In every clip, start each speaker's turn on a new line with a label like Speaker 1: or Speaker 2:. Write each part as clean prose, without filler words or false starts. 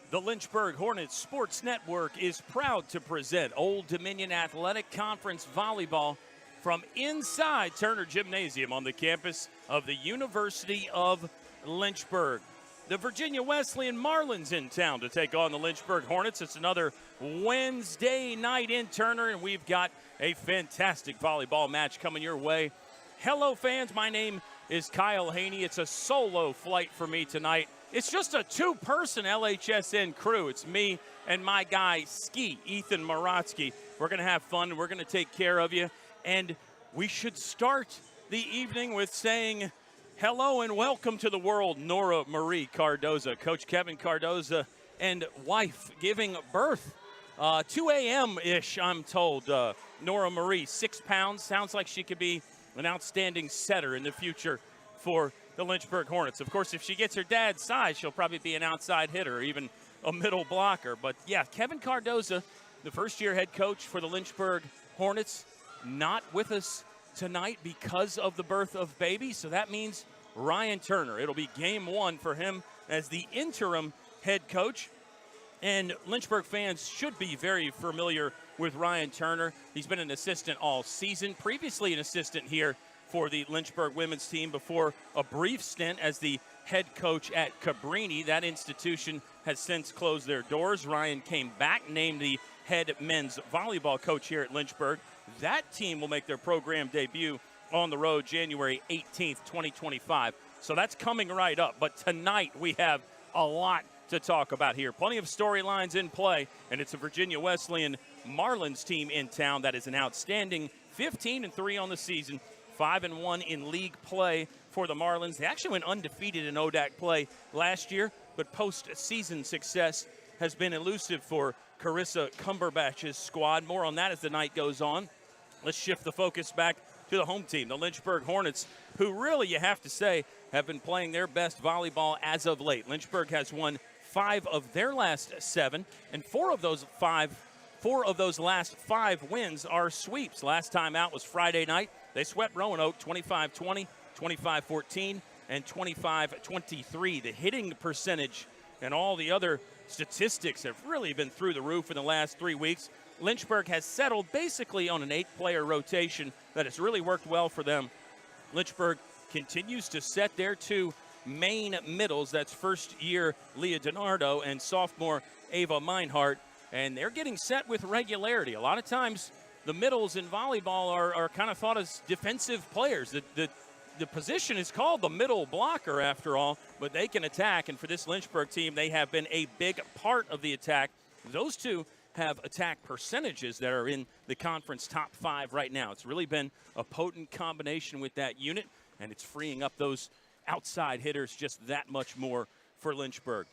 Speaker 1: The Lynchburg Hornets Sports Network is proud to present Old Dominion Athletic Conference Volleyball from inside Turner Gymnasium on the campus of the University of Lynchburg. The Virginia Wesleyan Marlins in town to take on the Lynchburg Hornets. It's another Wednesday night in Turner, and we've got a fantastic volleyball match coming your way. Hello, fans. My name is Kyle Haney. It's a solo flight for me tonight. It's just a two-person LHSN crew. It's me and my guy, Ski, Ethan Maratsky. We're going to have fun. We're going to take care of you. And we should start the evening with saying hello and welcome to the world, Nora Marie Cardoza. Coach Kevin Cardoza and wife giving birth 2 a.m.-ish, I'm told. Nora Marie, 6 pounds. Sounds like she could be an outstanding setter in the future for the Lynchburg Hornets. Of course, if she gets her dad's size, she'll probably be an outside hitter or even a middle blocker. But, yeah, Kevin Cardoza, the first-year head coach for the Lynchburg Hornets, not with us tonight because of the birth of baby. So that means Ryan Turner. It'll be game one for him as the interim head coach. And Lynchburg fans should be very familiar with Ryan Turner. He's been an assistant all season, previously an assistant here for the Lynchburg women's team before a brief stint as the head coach at Cabrini. That institution has since closed their doors. Ryan came back, named the head men's volleyball coach here at Lynchburg. That team will make their program debut on the road January 18th, 2025. So that's coming right up. But tonight we have a lot to talk about here. Plenty of storylines in play, and it's a Virginia Wesleyan Marlins team in town that is an outstanding 15-3 on the season, 5-1 in league play for the Marlins. They actually went undefeated in ODAC play last year, but postseason success has been elusive for Carissa Cumberbatch's squad. More on that as the night goes on. Let's shift the focus back to the home team, the Lynchburg Hornets, who really, you have to say, have been playing their best volleyball as of late. Lynchburg has won 5 of their last 7, and 4 of those last 5 wins are sweeps. Last time out was Friday night. They swept Roanoke 25-20, 25-14, and 25-23. The hitting percentage and all the other statistics have really been through the roof in the last 3 weeks. Lynchburg has settled basically on an 8-player rotation that has really worked well for them. Lynchburg continues to set their 2 main middles. That's first-year Leah DiNardo and sophomore Ava Meinhardt. And they're getting set with regularity. A lot of times the middles in volleyball are kind of thought as defensive players. The position is called the middle blocker, after all, but they can attack. And for this Lynchburg team, they have been a big part of the attack. Those 2 have attack percentages that are in the conference top 5 right now. It's really been a potent combination with that unit, and it's freeing up those outside hitters just that much more for Lynchburg.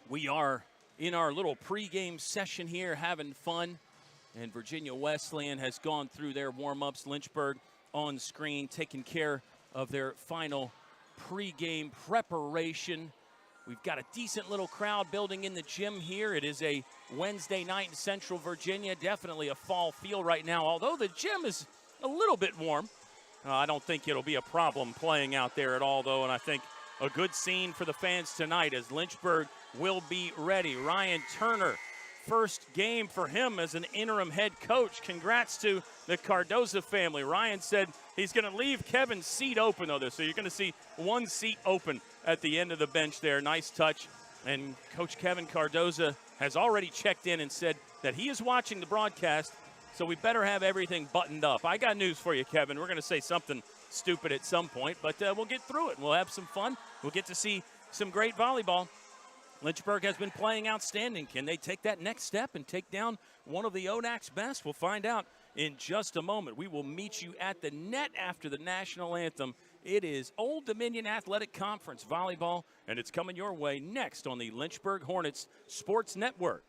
Speaker 1: We are in our little pregame session here having fun, and Virginia Wesleyan has gone through their warm-ups. Lynchburg on screen taking care of their final pregame preparation. We've got a decent little crowd building in the gym here. It is a Wednesday night in Central Virginia. Definitely a fall feel right now, although the gym is a little bit warm. I don't think it'll be a problem playing out there at all, though, and I think a good scene for the fans tonight as Lynchburg will be ready. Ryan Turner, first game for him as an interim head coach. Congrats to the Cardoza family. Ryan said he's going to leave Kevin's seat open, though, so you're going to see one seat open at the end of the bench there. Nice touch. And Coach Kevin Cardoza has already checked in and said that he is watching the broadcast, so we better have everything buttoned up. I got news for you, Kevin. We're going to say something stupid at some point, but we'll get through it. We'll have some fun. We'll get to see some great volleyball. Lynchburg has been playing outstanding. Can they take that next step and take down one of the ODAC's best? We'll find out in just a moment. We will meet you at the net after the national anthem. It is Old Dominion Athletic Conference Volleyball, and it's coming your way next on the Lynchburg Hornets Sports Network.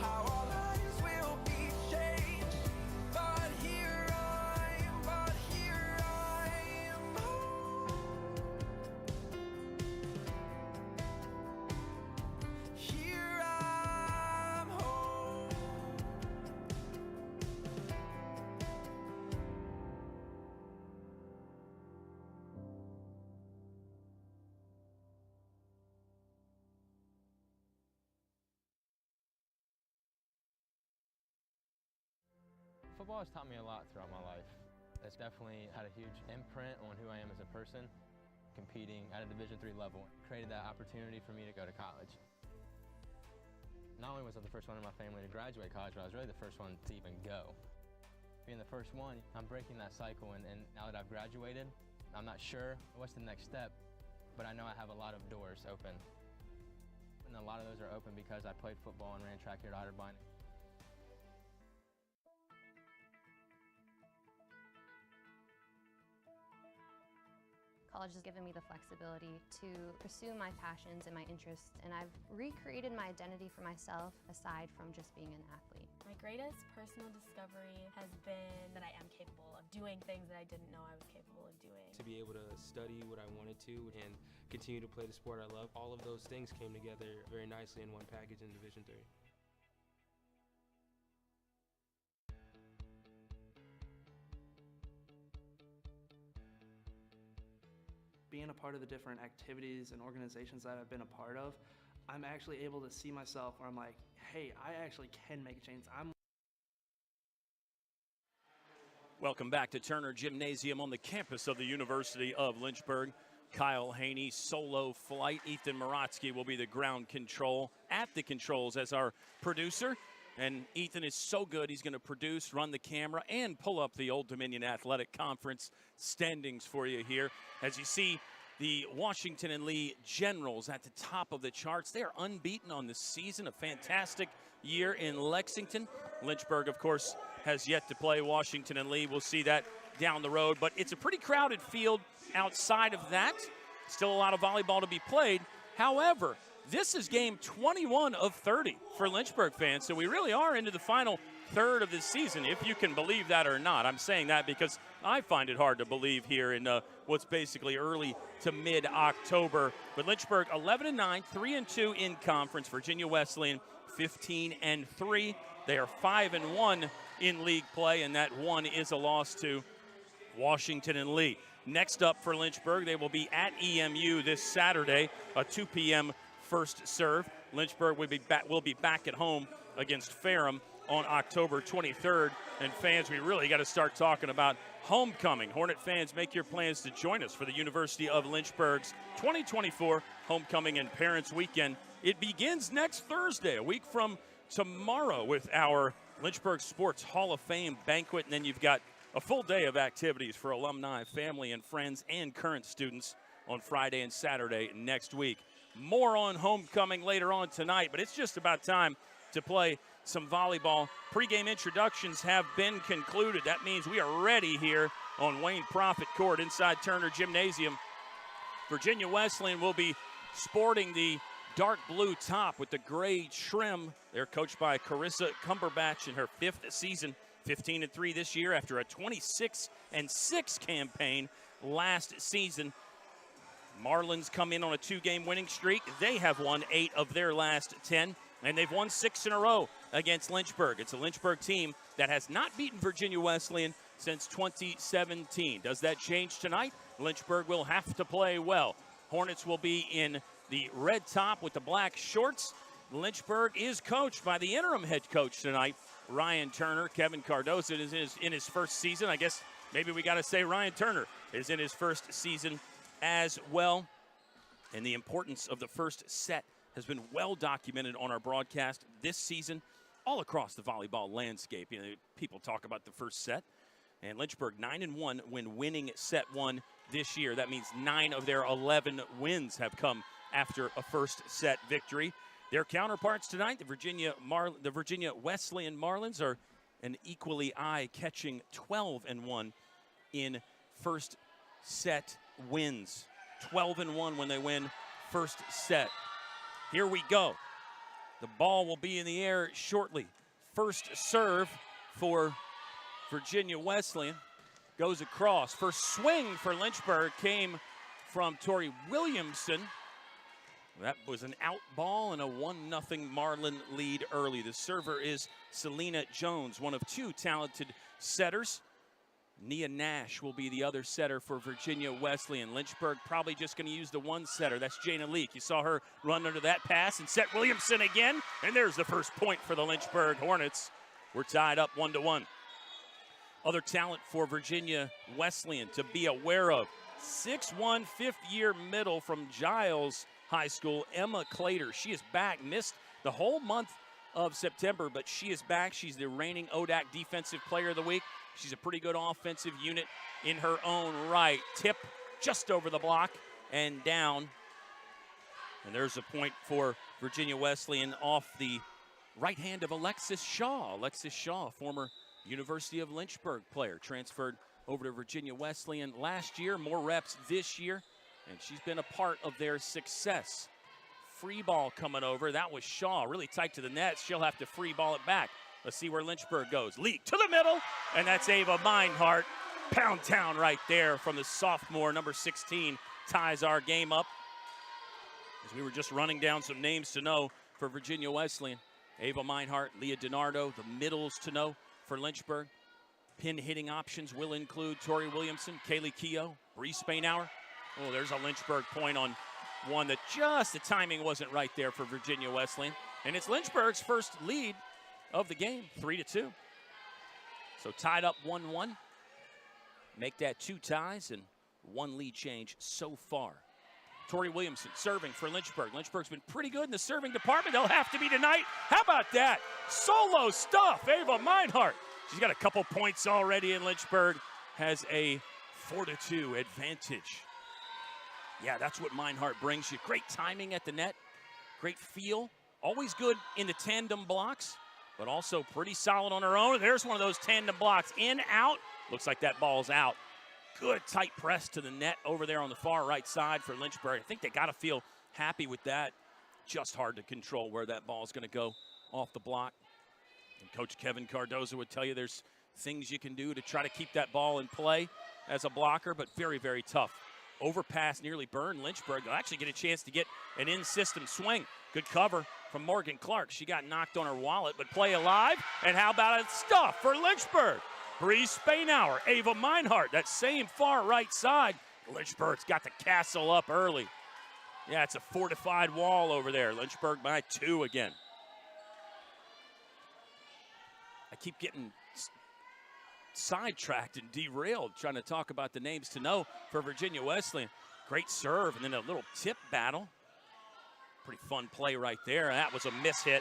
Speaker 2: How our lives Football has taught me a lot throughout my life. It's definitely had a huge imprint on who I am as a person. Competing at a Division III level created that opportunity for me to go to college. Not only was I the first one in my family to graduate college, but I was really the first one to even go. Being the first one, I'm breaking that cycle, and now that I've graduated, I'm not sure what's the next step, but I know I have a lot of doors open. And a lot of those are open because I played football and ran track here at Otterbein.
Speaker 3: College has given me the flexibility to pursue my passions and my interests, and I've recreated my identity for myself aside from just being an athlete.
Speaker 4: My greatest personal discovery has been that I am capable of doing things that I didn't know I was capable of doing.
Speaker 5: To be able to study what I wanted to and continue to play the sport I love, all of those things came together very nicely in one package in Division III.
Speaker 6: Being a part of the different activities and organizations that I've been a part of, I'm actually able to see myself where I'm like, hey, I actually can make a change.
Speaker 1: Welcome back to Turner Gymnasium on the campus of the University of Lynchburg. Kyle Haney, solo flight. Ethan Morotsky will be the ground control at the controls as our producer. And Ethan is so good, he's going to produce, run the camera, and pull up the Old Dominion Athletic Conference standings for you here. As you see, the Washington and Lee Generals at the top of the charts. They are unbeaten on the season, a fantastic year in Lexington. Lynchburg, of course, has yet to play Washington and Lee. We'll see that down the road, but it's a pretty crowded field outside of that. Still a lot of volleyball to be played. However, this is game 21 of 30 for Lynchburg fans, so we really are into the final third of this season, if you can believe that or not. I'm saying that because I find it hard to believe here in what's basically early to mid-October. But Lynchburg 11-9, 3-2 in conference. Virginia Wesleyan 15-3. They are 5-1 in league play, and that one is a loss to Washington and Lee. Next up for Lynchburg, they will be at EMU this Saturday, a 2 p.m. first serve. Lynchburg will be back at home against Ferrum on October 23rd. And fans, we really got to start talking about homecoming. Hornet fans, make your plans to join us for the University of Lynchburg's 2024 Homecoming and Parents Weekend. It begins next Thursday, a week from tomorrow, with our Lynchburg Sports Hall of Fame banquet. And then you've got a full day of activities for alumni, family, and friends, and current students on Friday and Saturday next week. More on homecoming later on tonight, but it's just about time to play some volleyball. Pre-game introductions have been concluded. That means we are ready here on Wayne Profit Court inside Turner Gymnasium. Virginia Wesleyan will be sporting the dark blue top with the gray trim. They're coached by Carissa Cumberbatch in her 5th season, 15-3 this year after a 26-6 campaign last season. Marlins come in on a 2-game winning streak. They have won 8 of their last 10, and they've won 6 in a row against Lynchburg. It's a Lynchburg team that has not beaten Virginia Wesleyan since 2017. Does that change tonight? Lynchburg will have to play well. Hornets will be in the red top with the black shorts. Lynchburg is coached by the interim head coach tonight, Ryan Turner. Kevin Cardoza is in his first season. I guess maybe we got to say Ryan Turner is in his first season as well. And the importance of the first set has been well documented on our broadcast this season all across the volleyball landscape. You know, people talk about the first set. And Lynchburg 9-1 when winning set 1 this year. That means 9 of their 11 wins have come after a first set victory. Their counterparts tonight, the Virginia Wesleyan Marlins, are an equally eye-catching 12-1 in first set wins. 12-1 when they win first set. Here we go. The ball will be in the air shortly. First serve for Virginia Wesleyan goes across. First swing for Lynchburg came from Tori Williamson. That was an out ball and a 1-0 Marlin lead early. The server is Selena Jones, one of 2 talented setters. Nia Nash will be the other setter for Virginia Wesleyan. Lynchburg probably just going to use the 1 setter. That's Jana Leak. You saw her run under that pass and set Williamson again. And there's the first point for the Lynchburg Hornets. We're tied up 1-1. Other talent for Virginia Wesleyan to be aware of. 6'1", fifth-year middle from Giles High School, Emma Clater. She is back, missed the whole month of September, but she is back. She's the reigning ODAC Defensive Player of the Week. She's a pretty good offensive unit in her own right. Tip just over the block and down. And there's a point for Virginia Wesleyan off the right hand of Alexis Shaw. Alexis Shaw, former University of Lynchburg player, transferred over to Virginia Wesleyan last year, more reps this year, and she's been a part of their success. Free ball coming over. That was Shaw, really tight to the net. She'll have to free ball it back. Let's see where Lynchburg goes. Leak to the middle, and that's Ava Meinhardt. Pound town right there from the sophomore, number 16, ties our game up. As we were just running down some names to know for Virginia Wesleyan. Ava Meinhardt, Leah DiNardo, the middles to know for Lynchburg. Pin hitting options will include Tori Williamson, Kaylee Keough, Bree Spainhour. Oh, there's a Lynchburg point on one that just the timing wasn't right there for Virginia Wesleyan. And it's Lynchburg's first lead of the game, 3-2. So tied up 1-1. Make that 2 ties and 1 lead change so far. Tori Williamson serving for Lynchburg. Lynchburg's been pretty good in the serving department. They'll have to be tonight. How about that? Solo stuff, Ava Meinhardt. She's got a couple points already, and Lynchburg has a 4-2 advantage. Yeah, that's what Meinhardt brings you. Great timing at the net, great feel. Always good in the tandem blocks, but also pretty solid on her own. There's one of those tandem blocks. In, out. Looks like that ball's out. Good tight press to the net over there on the far right side for Lynchburg. I think they got to feel happy with that. Just hard to control where that ball is going to go off the block. And Coach Kevin Cardozo would tell you there's things you can do to try to keep that ball in play as a blocker, but very, very tough. Overpass nearly burned Lynchburg. They'll actually get a chance to get an in-system swing. Good cover from Morgan Clark. She got knocked on her wallet, but play alive. And how about it? Stuff for Lynchburg. Bree Spainhour, Ava Meinhardt, that same far right side. Lynchburg's got the castle up early. Yeah, it's a fortified wall over there. Lynchburg by 2 again. I keep getting sidetracked and derailed trying to talk about the names to know for Virginia Wesleyan. Great serve and then a little tip battle. Pretty fun play right there. That was a mishit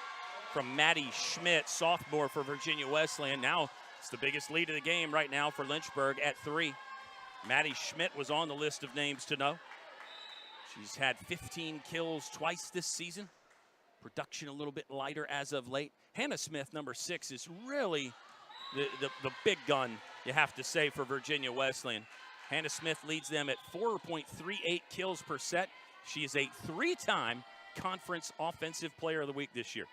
Speaker 1: from Maddie Schmidt, sophomore for Virginia Wesleyan. Now it's the biggest lead of the game right now for Lynchburg at 3. Maddie Schmidt was on the list of names to know. She's had 15 kills twice this season. Production a little bit lighter as of late. Hannah Smith, number 6, is really the big gun, you have to say, for Virginia Wesleyan. Hannah Smith leads them at 4.38 kills per set. She is a 3-time Conference Offensive Player of the Week this year.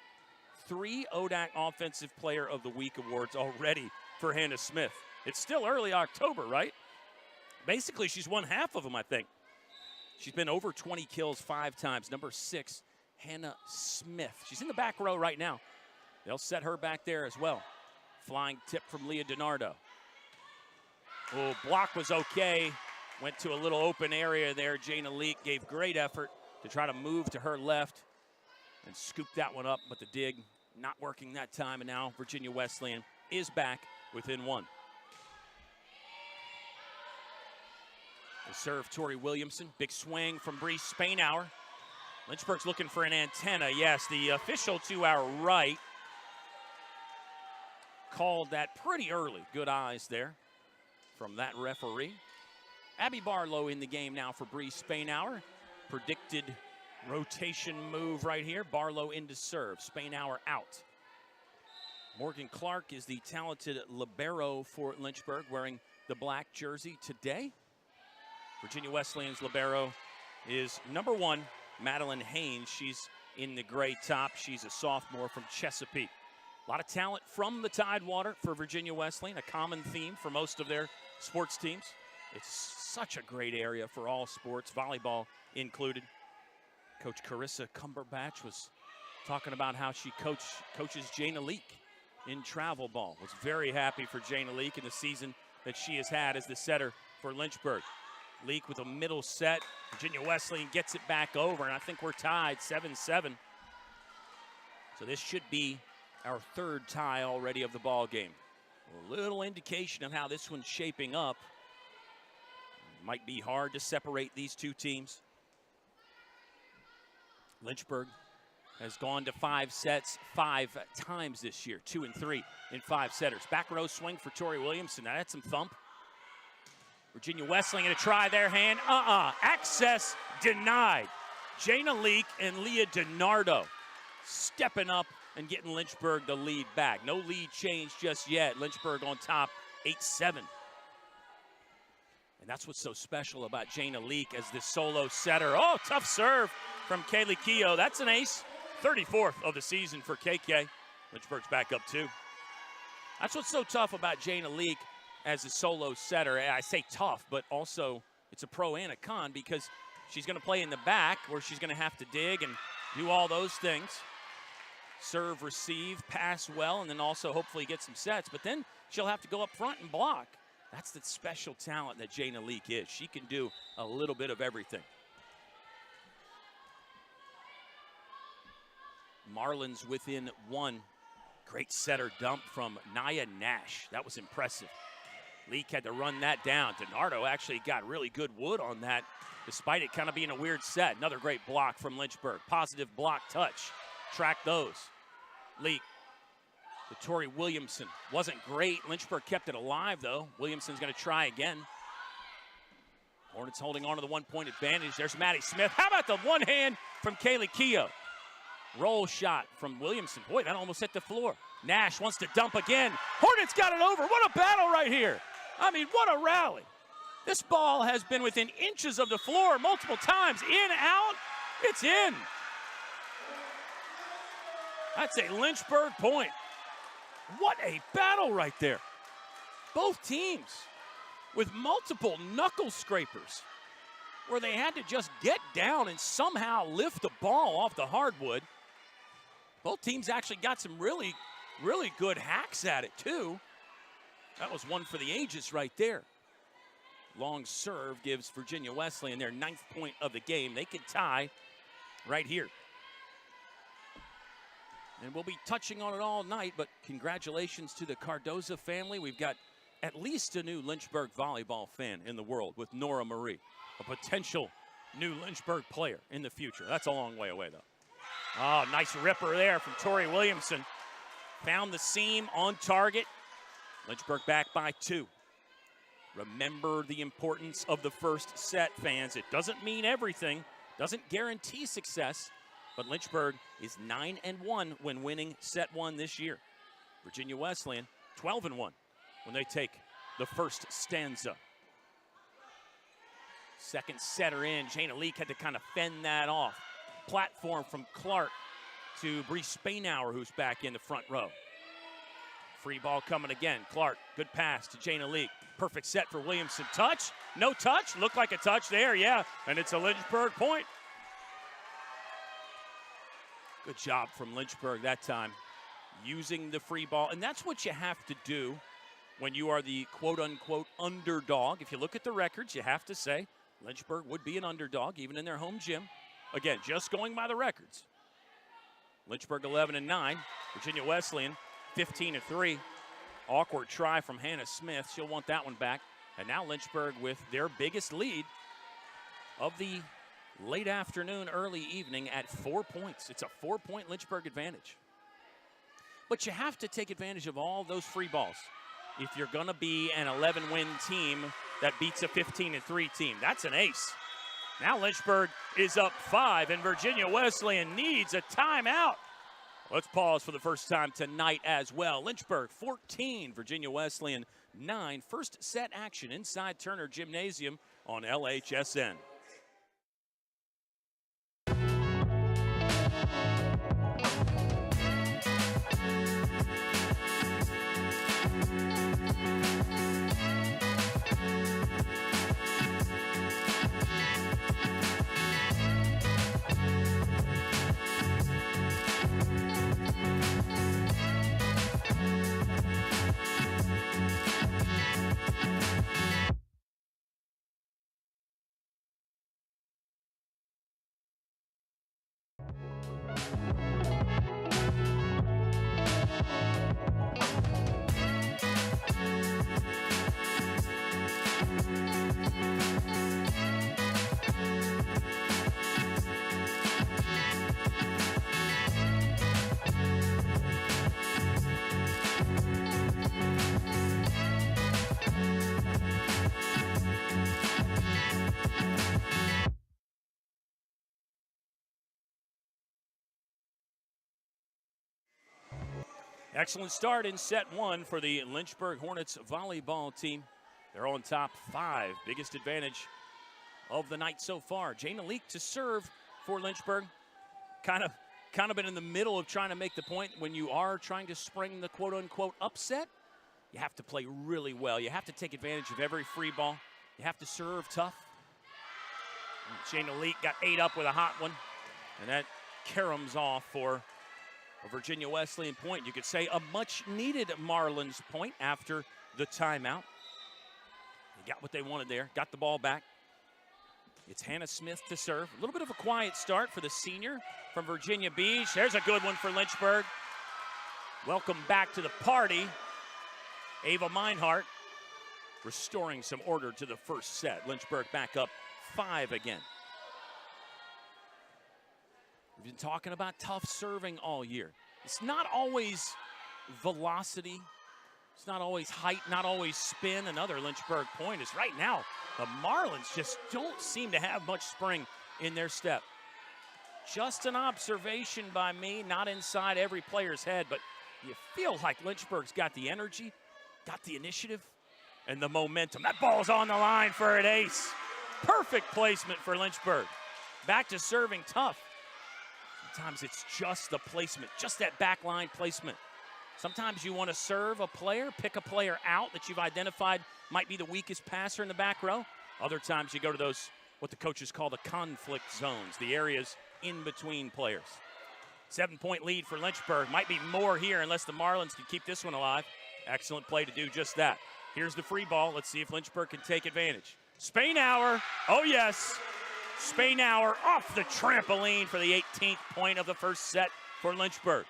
Speaker 1: 3 ODAC Offensive Player of the Week awards already for Hannah Smith. It's still early October, right? Basically, she's won half of them, I think. She's been over 20 kills 5 times. Number 6, Hannah Smith. She's in the back row right now. They'll set her back there as well. Flying tip from Leah DiNardo. Oh, block was okay. Went to a little open area there. Jana Leak gave great effort to try to move to her left and scoop that one up, but the dig not working that time, and now Virginia Wesleyan is back within 1. The serve, Tori Williamson. Big swing from Bree Spainhour. Lynchburg's looking for an antenna. Yes, the official to our right called that pretty early. Good eyes there from that referee. Abby Barlow in the game now for Bree Spainhour. Predicted rotation move right here. Barlow into serve. Spainhour out. Morgan Clark is the talented libero for Lynchburg, wearing the black jersey today. Virginia Wesleyan's libero is number 1, Madeline Haynes. She's in the gray top. She's a sophomore from Chesapeake. A lot of talent from the Tidewater for Virginia Wesleyan, a common theme for most of their sports teams. It's such a great area for all sports, volleyball included. Coach Carissa Cumberbatch was talking about how she coaches Jana Leak in travel ball. Was very happy for Jana Leak in the season that she has had as the setter for Lynchburg. Leak with a middle set. Virginia Wesleyan gets it back over, and I think we're tied 7-7. So this should be our 3rd tie already of the ball game. A little indication of how this one's shaping up. Might be hard to separate these two teams. Lynchburg has gone to 5 sets 5 times this year, 2 and 3 in 5 setters. Back row swing for Tori Williamson. Now that's some thump. Virginia Wesleyan going to try their hand. Access denied. Jana Leak and Leah DiNardo stepping up and getting Lynchburg the lead back. No lead change just yet. Lynchburg on top, 8-7. And that's what's so special about Jana Leak as the solo setter. Oh, tough serve from Kaylee Keough. That's an ace. 34th of the season for KK. Lynchburg's back up 2. That's what's so tough about Jana Leak as a solo setter. I say tough, but also it's a pro and a con because she's going to play in the back where she's going to have to dig and do all those things. Serve, receive, pass well, and then also hopefully get some sets. But then she'll have to go up front and block. That's the special talent that Jana Leak is. She can do a little bit of everything. Marlins within 1. Great setter dump from Nia Nash. That was impressive. Leak had to run that down. DiNardo actually got really good wood on that, despite it kind of being a weird set. Another great block from Lynchburg. Positive block touch. Track those. Leak. The Tori Williamson wasn't great. Lynchburg kept it alive, though. Williamson's going to try again. Hornets holding on to the 1-point advantage. There's Maddie Smith. How about the one hand from Kaylee Keough? Roll shot from Williamson. Boy, that almost hit the floor. Nash wants to dump again. Hornets got it over. What a battle right here. I mean, what a rally. This ball has been within inches of the floor multiple times. In, out, it's in. That's a Lynchburg point. What a battle right there. Both teams with multiple knuckle scrapers where they had to just get down and somehow lift the ball off the hardwood. Both teams actually got some really good hacks at it, too. That was one for the ages right there. Long serve gives Virginia Wesleyan their 9th point of the game. They could tie right here. And we'll be touching on it all night, but congratulations to the Cardoza family. We've got at least a new Lynchburg volleyball fan in the world with Nora Marie, a potential new Lynchburg player in the future. That's a long way away, though. Oh, nice ripper there from Tori Williamson. Found the seam on target. Lynchburg back by 2. Remember the importance of the first set, fans. It doesn't mean everything, doesn't guarantee success, but Lynchburg is 9-1 when winning set 1 this year. Virginia Wesleyan, 12-1 when they take the first stanza. Second setter in. Jana Leak had to kind of fend that off. Platform from Clark to Bree Spainauer, who's back in the front row. Free ball coming again. Clark, good pass to Jana Leak. Perfect set for Williamson. Touch? No touch? Looked like a touch there, yeah. And it's a Lynchburg point. Good job from Lynchburg that time, using the free ball. And that's what you have to do when you are the quote-unquote underdog. If you look at the records, you have to say Lynchburg would be an underdog, even in their home gym. Again, just going by the records. Lynchburg 11-9. Virginia Wesleyan 15-3. Awkward try from Hannah Smith. She'll want that one back. And now Lynchburg with their biggest lead of the late afternoon, early evening at 4 points. It's a 4-point Lynchburg advantage. But you have to take advantage of all those free balls if you're going to be an 11-win team that beats a 15-3 team. That's an ace. Now Lynchburg is up 5, and Virginia Wesleyan needs a timeout. Let's pause for the first time tonight as well. Lynchburg 14, Virginia Wesleyan 9. First set action inside Turner Gymnasium on LHSN. Excellent start in set one for the Lynchburg Hornets volleyball team. They're on top 5. Biggest advantage of the night so far. Jana Leak to serve for Lynchburg. Kind of been in the middle of trying to make the point when you are trying to spring the quote-unquote upset. You have to play really well. You have to take advantage of every free ball. You have to serve tough. And Jana Leak got 8 up with a hot one. And that caroms off for a Virginia Wesleyan point. You could say a much-needed Marlins point after the timeout. They got what they wanted there, got the ball back. It's Hannah Smith to serve. A little bit of a quiet start for the senior from Virginia Beach. There's a good one for Lynchburg. Welcome back to the party, Ava Meinhardt, restoring some order to the first set. Lynchburg back up 5 again. We've been talking about tough serving all year. It's not always velocity. It's not always height, not always spin. Another Lynchburg point is right now, the Marlins just don't seem to have much spring in their step. Just an observation by me, not inside every player's head, but you feel like Lynchburg's got the energy, got the initiative, and the momentum. That ball's on the line for an ace. Perfect placement for Lynchburg. Back to serving tough. Sometimes it's just the placement, just that back line placement. Sometimes you want to serve a player, pick a player out that you've identified might be the weakest passer in the back row. Other times you go to those, what the coaches call the conflict zones, the areas in between players. 7-point lead for Lynchburg. Might be more here unless the Marlins can keep this one alive. Excellent play to do just that. Here's the free ball. Let's see if Lynchburg can take advantage. Spainauer, oh yes. Spainauer off the trampoline for the 18th point of the first set for Lynchburg.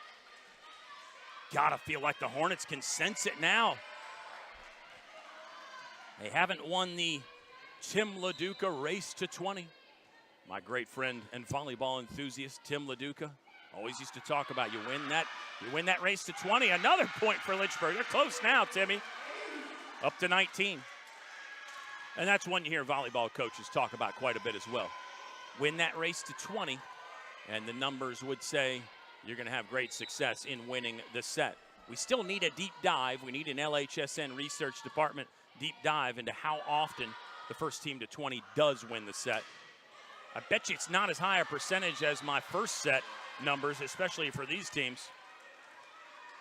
Speaker 1: Gotta feel like the Hornets can sense it now. They haven't won the Tim LaDuca race to 20. My great friend and volleyball enthusiast, Tim LaDuca, always used to talk about you win that race to 20. Another point for Lynchburg. They're close now, Timmy. Up to 19. And that's one you hear volleyball coaches talk about quite a bit as well. Win that race to 20, and the numbers would say you're going to have great success in winning the set. We still need a deep dive. We need an LHSN research department deep dive into how often the first team to 20 does win the set. I bet you it's not as high a percentage as my first set numbers, especially for these teams.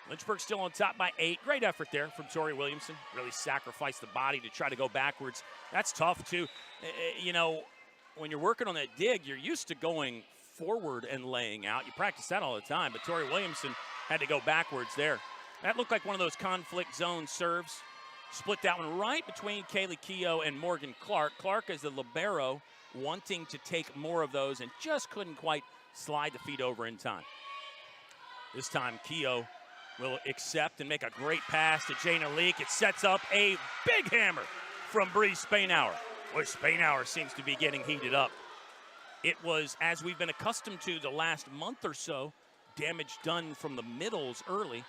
Speaker 1: Lynchburg still on top by 8. Great effort there from Tori Williamson. Really sacrificed the body to try to go backwards. That's tough, too. You know, when you're working on that dig, you're used to going forward and laying out. You practice that all the time, but Tori Williamson had to go backwards there. That looked like one of those conflict zone serves. Split that one right between Kaylee Keogh and Morgan Clark. Clark is the libero, wanting to take more of those and just couldn't quite slide the feet over in time. This time, Keogh will accept and make a great pass to Jana Leak. It sets up a big hammer from Bree Spainauer. Boy, Spainauer seems to be getting heated up. It was, as we've been accustomed to the last month or so, damage done from the middles early.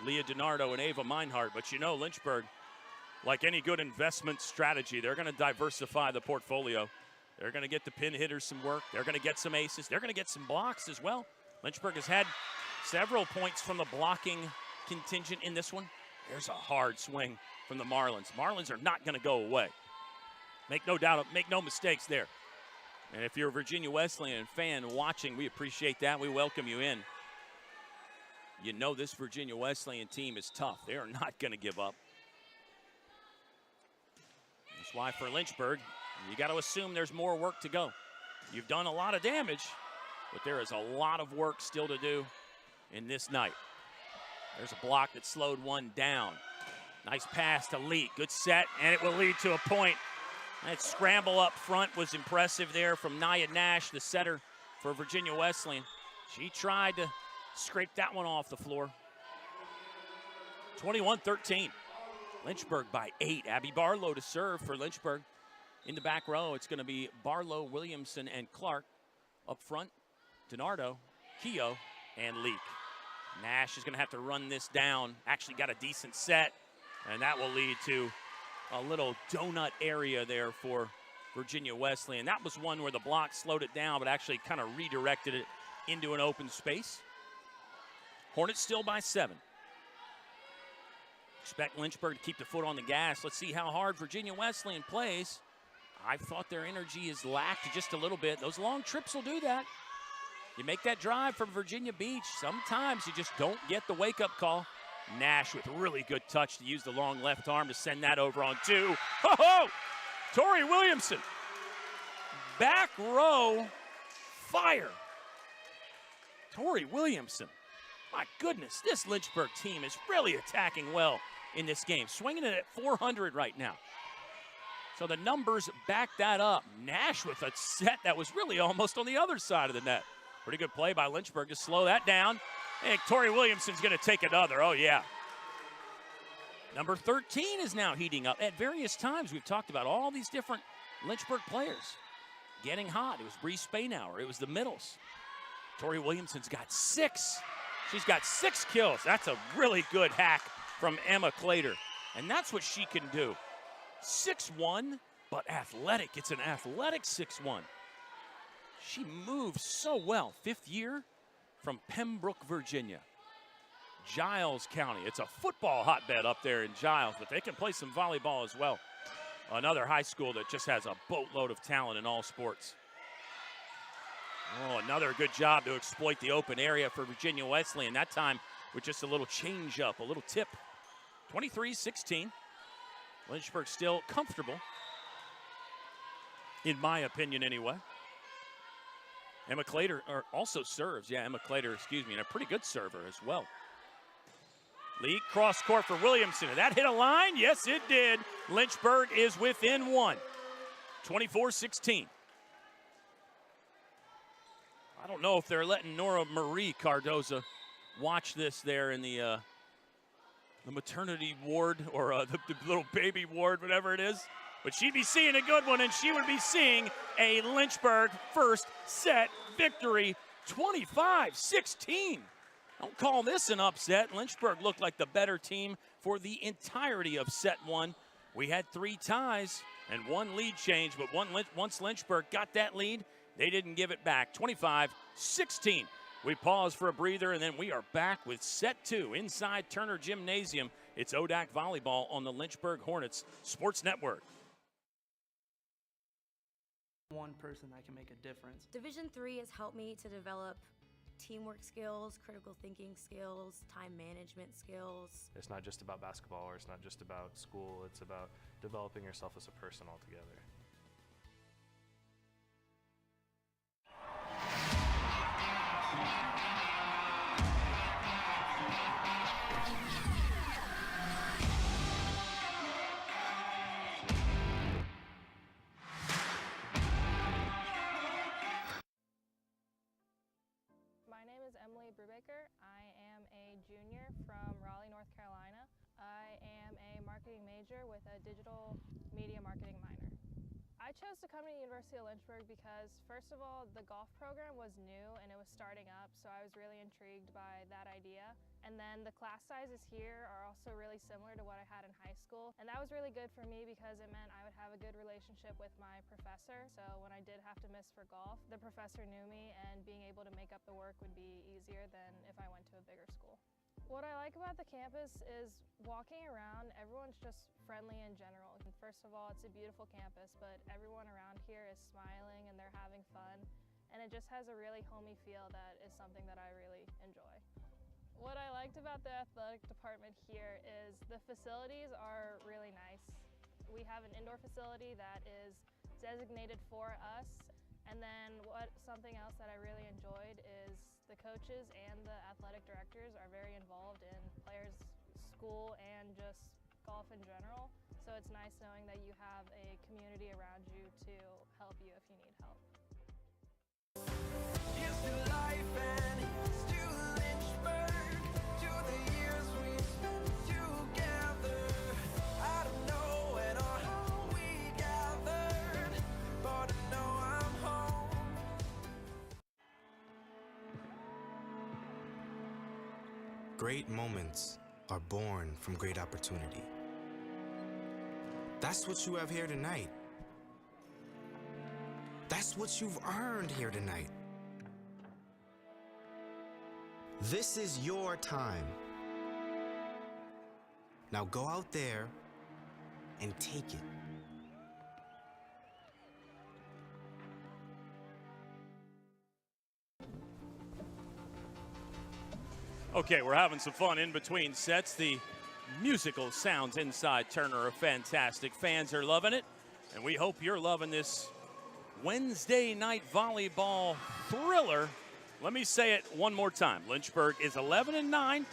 Speaker 1: Leah DiNardo and Ava Meinhardt. But you know, Lynchburg, like any good investment strategy, they're going to diversify the portfolio. They're going to get the pin hitters some work. They're going to get some aces. They're going to get some blocks as well. Lynchburg has had several points from the blocking contingent in this one. There's a hard swing from the Marlins. Marlins are not going to go away. Make no doubt, make no mistakes there. And if you're a Virginia Wesleyan fan watching, we appreciate that. We welcome you in. You know this Virginia Wesleyan team is tough. They are not going to give up. That's why for Lynchburg, you got to assume there's more work to go. You've done a lot of damage, but there is a lot of work still to do in this night. There's a block that slowed one down. Nice pass to Leak. Good set, and it will lead to a point. That scramble up front was impressive there from Nia Nash, the setter for Virginia Wesleyan. She tried to scrape that one off the floor. 21-13. Lynchburg by 8. Abby Barlow to serve for Lynchburg. In the back row, it's going to be Barlow, Williamson, and Clark. Up front, DiNardo, Keogh, and Leak. Nash is going to have to run this down. Actually got a decent set, and that will lead to a little donut area there for Virginia Wesleyan. That was one where the block slowed it down, but actually kind of redirected it into an open space. Hornets still by 7. Expect Lynchburg to keep the foot on the gas. Let's see how hard Virginia Wesleyan plays. I thought their energy is lacked just a little bit. Those long trips will do that. You make that drive from Virginia Beach, sometimes you just don't get the wake-up call. Nash with really good touch to use the long left arm to send that over on 2. Ho-ho! Tori Williamson. Back row fire. Tori Williamson. My goodness, this Lynchburg team is really attacking well in this game. Swinging it at 400 right now. So the numbers back that up. Nash with a set that was really almost on the other side of the net. Pretty good play by Lynchburg to slow that down. And Tori Williamson's going to take another. Oh, yeah. Number 13 is now heating up. At various times, we've talked about all these different Lynchburg players getting hot. It was Bree Spainauer. It was the middles. Tori Williamson's got 6. She's got 6 kills. That's a really good hack from Emma Clater. And that's what she can do. 6'1", but athletic. It's an athletic 6'1". She moves so well. 5th year from Pembroke, Virginia. Giles County. It's a football hotbed up there in Giles, but they can play some volleyball as well. Another high school that just has a boatload of talent in all sports. Oh, another good job to exploit the open area for Virginia Wesleyan. That time with just a little change up, a little tip. 23-16. Lynchburg still comfortable, in my opinion anyway. Emma Clater also serves. Yeah, Emma Clater, excuse me, and a pretty good server as well. Lead cross court for Williamson. Did that hit a line? Yes, it did. Lynchburg is within 1. 24-16. I don't know if they're letting Nora Marie Cardoza watch this there in the maternity ward or the little baby ward, whatever it is. But she'd be seeing a good one, and she would be seeing a Lynchburg first set victory, 25-16. Don't call this an upset. Lynchburg looked like the better team for the entirety of set 1. We had 3 ties and 1 lead change, but once Lynchburg got that lead, they didn't give it back. 25-16. We pause for a breather, and then we are back with set 2 inside Turner Gymnasium. It's ODAC Volleyball on the Lynchburg Hornets Sports Network.
Speaker 6: One person that can make a difference.
Speaker 7: Division III has helped me to develop teamwork skills, critical thinking skills, time management skills.
Speaker 8: It's not just about basketball, or it's not just about school. It's about developing yourself as a person altogether.
Speaker 9: Brubaker. I am a junior from Raleigh, North Carolina. I am a marketing major with a digital media marketing minor. I chose to come to the University of Lynchburg because, first of all, the golf program was new and it was starting up, so I was really intrigued by that idea. And then the class sizes here are also really similar to what I had in high school. And that was really good for me because it meant I would have a good relationship with my professor. So when I did have to miss for golf, the professor knew me and being able to make up the work would be easier than if I went to a bigger school. What I like about the campus is walking around, everyone's just friendly in general. First of all, it's a beautiful campus, but everyone around here is smiling and they're having fun. And it just has a really homey feel that is something that I really enjoy. What I liked about the athletic department here is the facilities are really nice. We have an indoor facility that is designated for us. And then something else that I really enjoyed is the coaches and the athletic directors are very involved in players' school and just golf in general. So it's nice knowing that you have a community around you to help you if you need help.
Speaker 10: Here's to life and here's to Lynchburg, to the years we spent together. I don't know when or how we gathered, but I know I'm home.
Speaker 11: Great moments are born from great opportunity. That's what you have here tonight. That's what you've earned here tonight. This is your time. Now go out there and take it.
Speaker 1: Okay, we're having some fun in between sets. The musical sounds inside Turner are fantastic. Fans are loving it, and we hope you're loving this Wednesday night volleyball thriller. Let me say it one more time. Lynchburg is 11-9.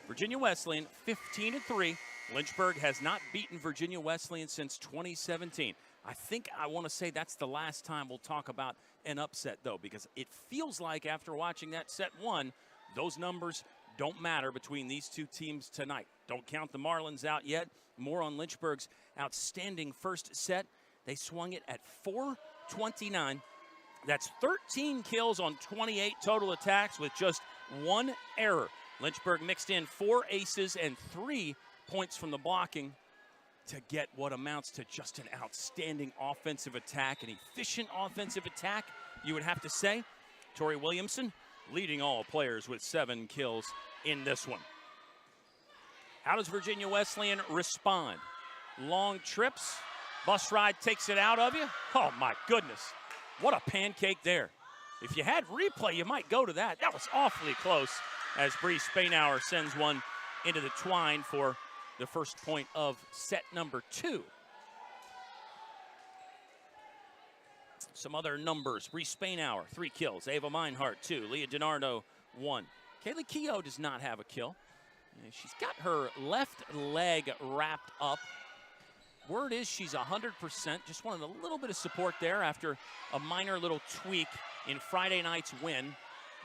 Speaker 1: Virginia Wesleyan 15-3. Lynchburg has not beaten Virginia Wesleyan since 2017. I want to say that's the last time we'll talk about an upset, though, because it feels like after watching that set one, those numbers don't matter between these two teams tonight. Don't count the Marlins out yet. More on Lynchburg's outstanding first set. They swung it at 429. That's 13 kills on 28 total attacks with just one error. Lynchburg mixed in 4 aces and 3 points from the blocking to get what amounts to just an outstanding offensive attack, an efficient offensive attack, you would have to say. Tori Williamson leading all players with 7 kills in this one. How does Virginia Wesleyan respond? Long trips, bus ride takes it out of you. Oh my goodness, what a pancake there. If you had replay, you might go to that. That was awfully close as Bree Spainauer sends one into the twine for the first point of set number 2. Some other numbers. Bree Spainauer, 3 kills. Ava Meinhardt, 2. Leah DiNardo, 1. Kaylee Keogh does not have a kill. She's got her left leg wrapped up. Word is she's 100%. Just wanted a little bit of support there after a minor little tweak in Friday night's win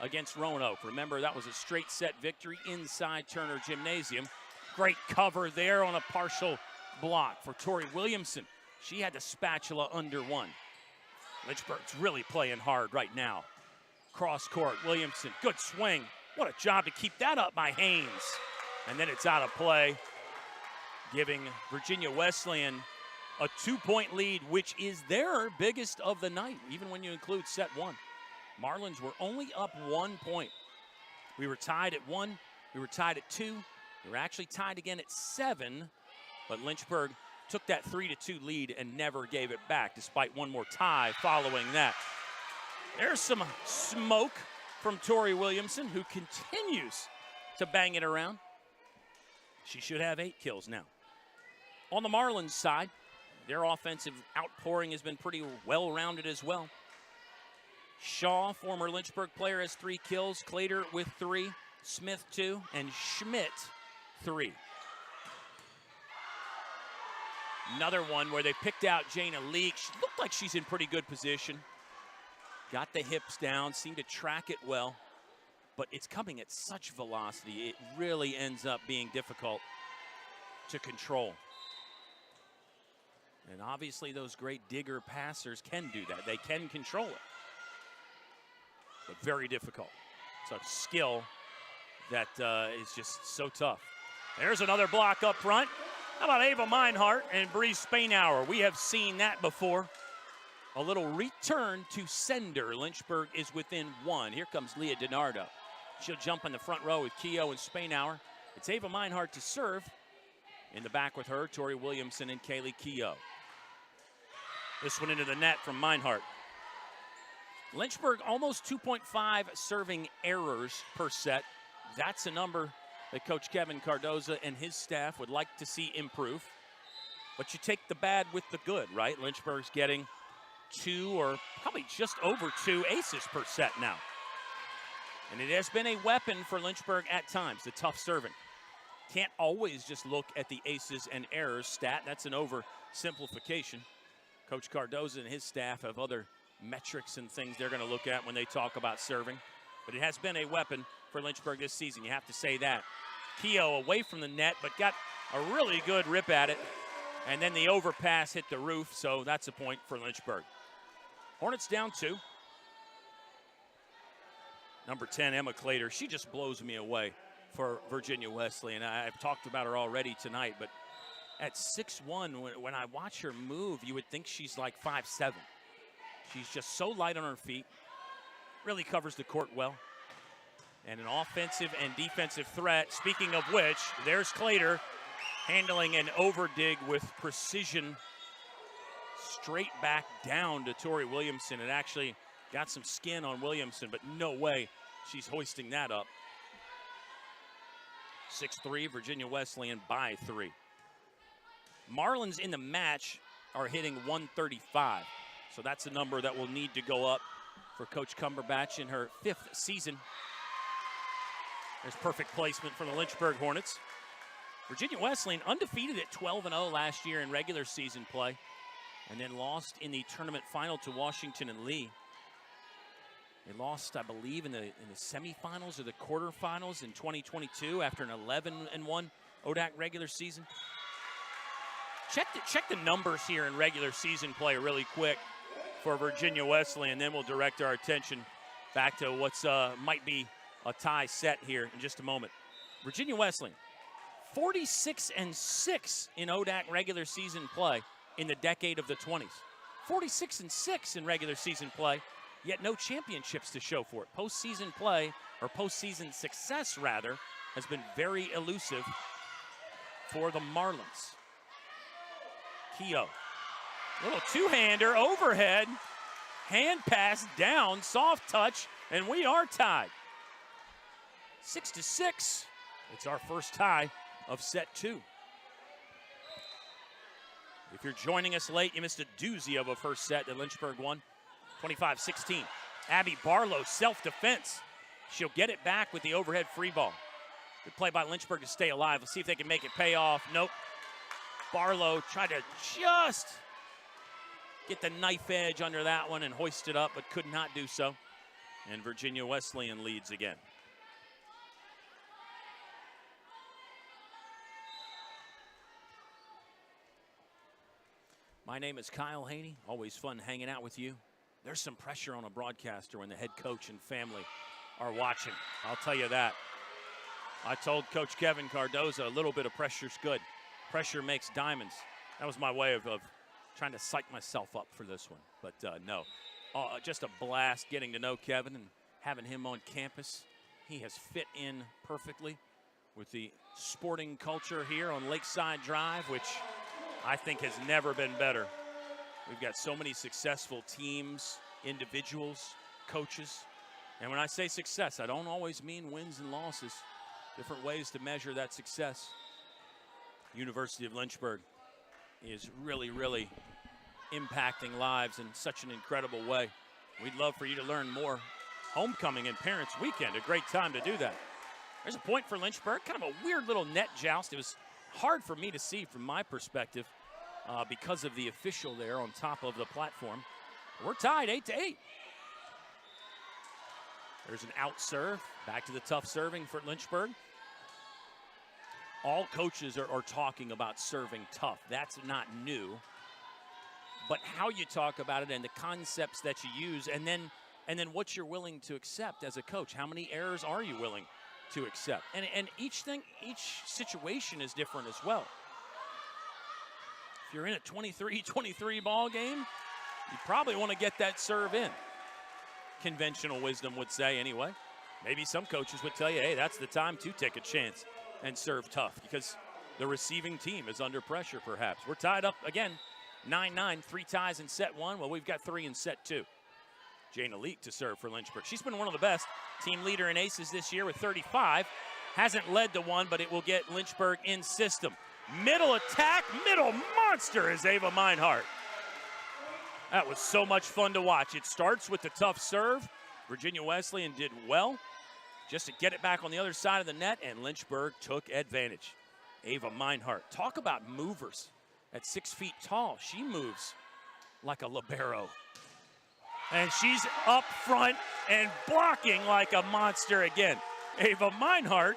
Speaker 1: against Roanoke. Remember, that was a straight set victory inside Turner Gymnasium. Great cover there on a partial block for Tori Williamson. She had the spatula under one. Lynchburg's really playing hard right now. Cross court, Williamson, good swing. What a job to keep that up by Haynes. And then it's out of play, giving Virginia Wesleyan a 2-point lead, which is their biggest of the night, even when you include set 1. Marlins were only up 1 point. We were tied at 1, we were tied at 2, we were actually tied again at 7, but Lynchburg took that 3-2 lead and never gave it back, despite one more tie following that. There's some smoke from Tori Williamson, who continues to bang it around. She should have 8 kills now. On the Marlins side, their offensive outpouring has been pretty well-rounded as well. Shaw, former Lynchburg player, has 3 kills. Clater with 3, Smith 2, and Schmidt 3. Another one where they picked out Jana Leak. She looked like she's in pretty good position. Got the hips down, seemed to track it well. But it's coming at such velocity, it really ends up being difficult to control. And obviously those great digger passers can do that. They can control it. But very difficult. It's a skill that is just so tough. There's another block up front. How about Ava Meinhardt and Bree Spainauer? We have seen that before. A little return to sender. Lynchburg is within 1. Here comes Leah DiNardo. She'll jump in the front row with Keogh and Spainauer. It's Ava Meinhardt to serve. In the back with her, Tori Williamson and Kaylee Keogh. This one into the net from Meinhardt. Lynchburg almost 2.5 serving errors per set. That's a number that Coach Kevin Cardoza and his staff would like to see improve. But you take the bad with the good, right? Lynchburg's getting 2 or probably just over 2 aces per set now. And it has been a weapon for Lynchburg at times, the tough serving. Can't always just look at the aces and errors stat. That's an oversimplification. Coach Cardoza and his staff have other metrics and things they're going to look at when they talk about serving. But it has been a weapon for Lynchburg this season. You have to say that. Keogh away from the net, but got a really good rip at it. And then the overpass hit the roof, so that's a point for Lynchburg. Hornets down 2. Number 10, Emma Clater, she just blows me away for Virginia Wesleyan. I've talked about her already tonight, but at 6'1", when I watch her move, you would think she's like 5'7". She's just so light on her feet, really covers the court well. And an offensive and defensive threat. Speaking of which, there's Clater handling an overdig with precision. Straight back down to Tori Williamson. It actually got some skin on Williamson, but no way she's hoisting that up. 6-3, Virginia Wesleyan by 3. Marlins in the match are hitting 135. So that's a number that will need to go up for Coach Cumberbatch in her 5th season. There's perfect placement from the Lynchburg Hornets. Virginia Wesleyan undefeated at 12-0 last year in regular season play, and then lost in the tournament final to Washington and Lee. They lost, I believe, in the semifinals or the quarterfinals in 2022 after an 11-1 ODAC regular season. Check the numbers here in regular season play really quick for Virginia Wesleyan, and then we'll direct our attention back to what's might be a tie set here in just a moment. Virginia Wesleyan, 46-6 in ODAC regular season play in the decade of the 20s. 46-6 in regular season play, yet no championships to show for it. Postseason play, or postseason success rather, has been very elusive for the Marlins. Keogh, little two-hander, overhead, hand pass down, soft touch, and we are tied. 6-6, it's our first tie of set 2. If you're joining us late, you missed a doozy of a first set that Lynchburg won, 25-16. Abby Barlow, self-defense. She'll get it back with the overhead free ball. Good play by Lynchburg to stay alive. Let's see if they can make it pay off. Nope. Barlow tried to just get the knife edge under that one and hoist it up, but could not do so. And Virginia Wesleyan leads again. My name is Kyle Haney. Always fun hanging out with you. There's some pressure on a broadcaster when the head coach and family are watching. I'll tell you that. I told Coach Kevin Cardoza a little bit of pressure's good. Pressure makes diamonds. That was my way of trying to psych myself up for this one. But no, just a blast getting to know Kevin and having him on campus. He has fit in perfectly with the sporting culture here on Lakeside Drive, which I think has never been better. We've got so many successful teams, individuals, coaches. And when I say success, I don't always mean wins and losses. Different ways to measure that success. University of Lynchburg is really, really impacting lives in such an incredible way. We'd love for you to learn more. Homecoming and Parents Weekend, a great time to do that. There's a point for Lynchburg, kind of a weird little net joust. It was hard for me to see from my perspective because of the official there on top of the platform. We're tied 8-8. There's an out serve. Back to the tough serving for Lynchburg. All coaches are talking about serving tough. That's not new. But how you talk about it and the concepts that you use, and then what you're willing to accept as a coach. How many errors are you willing to accept? And each situation is different as well. If you're in a 23-23 ball game, you probably want to get that serve in. Conventional wisdom would say anyway. Maybe some coaches would tell you, hey, that's the time to take a chance and serve tough because the receiving team is under pressure perhaps. We're tied up again, 9-9, 3 ties in set 1. Well, we've got 3 in set 2. Jana Leak to serve for Lynchburg. She's been one of the best. Team leader in aces this year with 35. Hasn't led to one, but it will get Lynchburg in system. Middle attack, middle monster is Ava Meinhardt. That was so much fun to watch. It starts with the tough serve. Virginia Wesleyan did well just to get it back on the other side of the net, and Lynchburg took advantage. Ava Meinhardt, talk about movers at 6 feet tall. She moves like a libero. And she's up front and blocking like a monster again. Ava Meinhardt,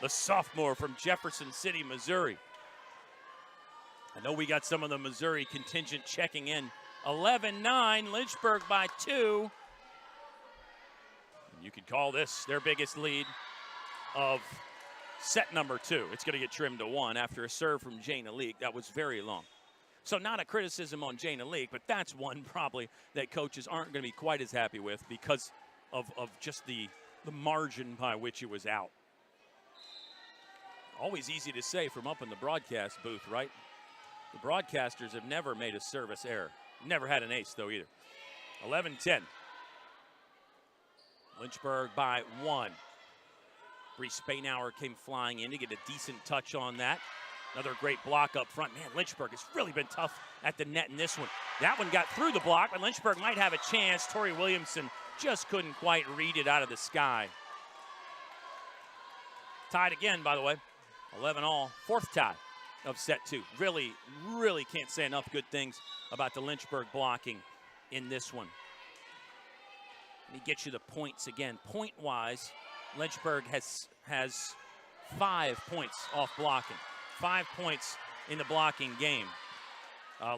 Speaker 1: the sophomore from Jefferson City, Missouri. I know we got some of the Missouri contingent checking in. 11-9, Lynchburg by 2. You could call this their biggest lead of set number 2. It's going to get trimmed to 1 after a serve from Jana Leak. That was very long. So not a criticism on Jana Leak, but that's one probably that coaches aren't going to be quite as happy with because of just the margin by which it was out. Always easy to say from up in the broadcast booth, right? The broadcasters have never made a service error. Never had an ace, though, either. 11-10. Lynchburg by 1. Bree Spainauer came flying in to get a decent touch on that. Another great block up front. Man, Lynchburg has really been tough at the net in this one. That one got through the block, but Lynchburg might have a chance. Tori Williamson just couldn't quite read it out of the sky. Tied again, by the way. 11-all. 4th tie of set 2. Really, really can't say enough good things about the Lynchburg blocking in this one. Let me get you the points again. Point-wise, Lynchburg has 5 points off blocking. 5 points in the blocking game.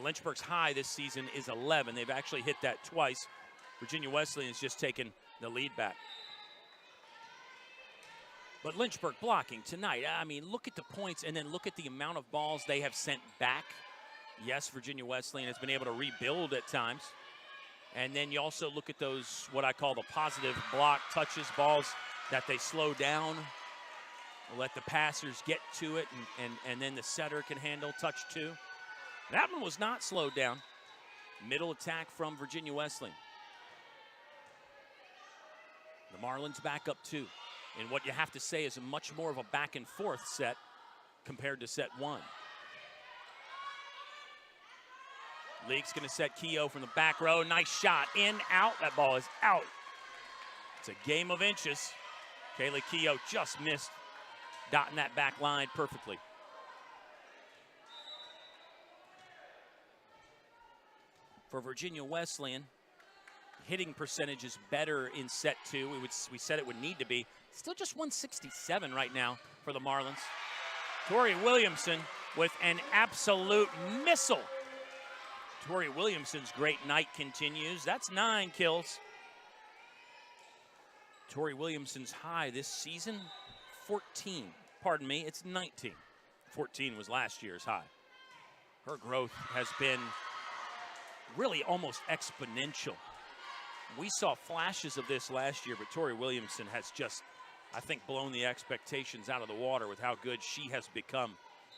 Speaker 1: Lynchburg's high this season is 11. They've actually hit that twice. Virginia Wesleyan has just taken the lead back. But Lynchburg blocking tonight, I mean, look at the points and then look at the amount of balls they have sent back. Yes, Virginia Wesleyan has been able to rebuild at times. And then you also look at those, what I call the positive block touches, balls that they slow down, let the passers get to it, and then the setter can handle touch 2. That one was not slowed down. Middle attack from Virginia Wesleyan. The Marlins back up 2. And what you have to say is a much more of a back and forth set compared to set 1. Leake's going to set Keogh from the back row. Nice shot. In, out. That ball is out. It's a game of inches. Kaylee Keogh just missed, dotting that back line perfectly. For Virginia Wesleyan, hitting percentage is better in set 2. We said it would need to be. Still just 167 right now for the Marlins. Tori Williamson with an absolute missile. Tori Williamson's great night continues. That's 9 kills. Tori Williamson's high this season, 14. Pardon me, it's 19. 14 was last year's high. Her growth has been really almost exponential. We saw flashes of this last year, but Tori Williamson has just, I think, blown the expectations out of the water with how good she has become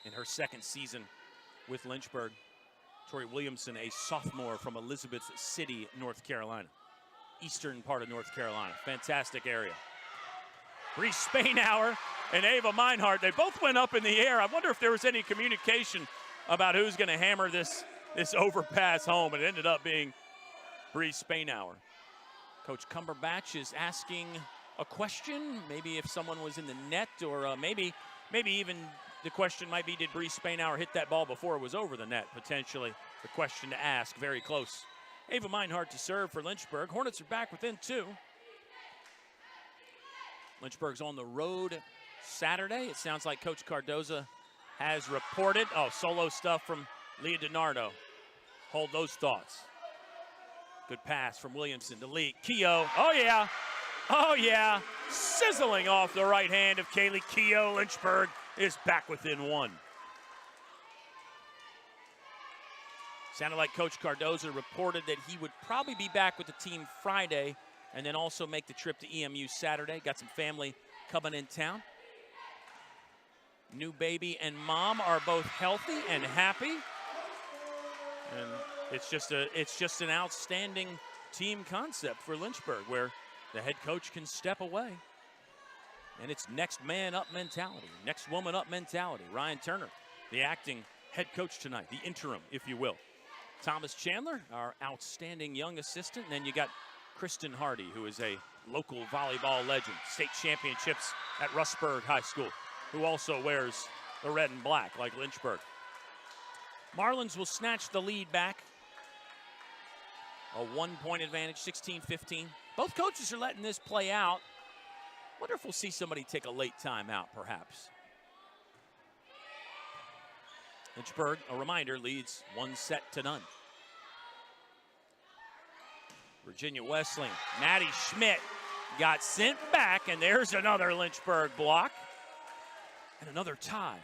Speaker 1: in her second season with Lynchburg. Tori Williamson, a sophomore from Elizabeth City, North Carolina. Eastern part of North Carolina. Fantastic area. Bree Spainauer and Ava Meinhardt, they both went up in the air. I wonder if there was any communication about who's going to hammer this overpass home. It ended up being Bree Spainauer. Coach Cumberbatch is asking a question, maybe if someone was in the net, or maybe even the question might be, did Bree Spainauer hit that ball before it was over the net? Potentially the question to ask. Very close. Ava Meinhardt to serve for Lynchburg. Hornets are back within 2. Lynchburg's on the road Saturday. It sounds like Coach Cardoza has reported. Oh, solo stuff from Leah DiNardo. Hold those thoughts. Good pass from Williamson to Lee. Keogh, oh yeah. Oh yeah. Sizzling off the right hand of Kaylee Keogh. Lynchburg is back within 1. Sounded like Coach Cardoza reported that he would probably be back with the team Friday and then also make the trip to EMU Saturday. Got some family coming in town. New baby and mom are both healthy and happy. And it's just an outstanding team concept for Lynchburg where the head coach can step away. And it's next man up mentality, next woman up mentality. Ryan Turner, the acting head coach tonight, the interim, if you will. Thomas Chandler, our outstanding young assistant. And then you got Kristen Hardy, who is a local volleyball legend, state championships at Rustburg High School, who also wears the red and black like Lynchburg. Marlins will snatch the lead back. A 1-point advantage, 16-15. Both coaches are letting this play out. Wonder if we'll see somebody take a late timeout, perhaps. Lynchburg, a reminder, leads 1-0. Virginia Wesleyan, Maddie Schmidt got sent back, and there's another Lynchburg block. And another tie.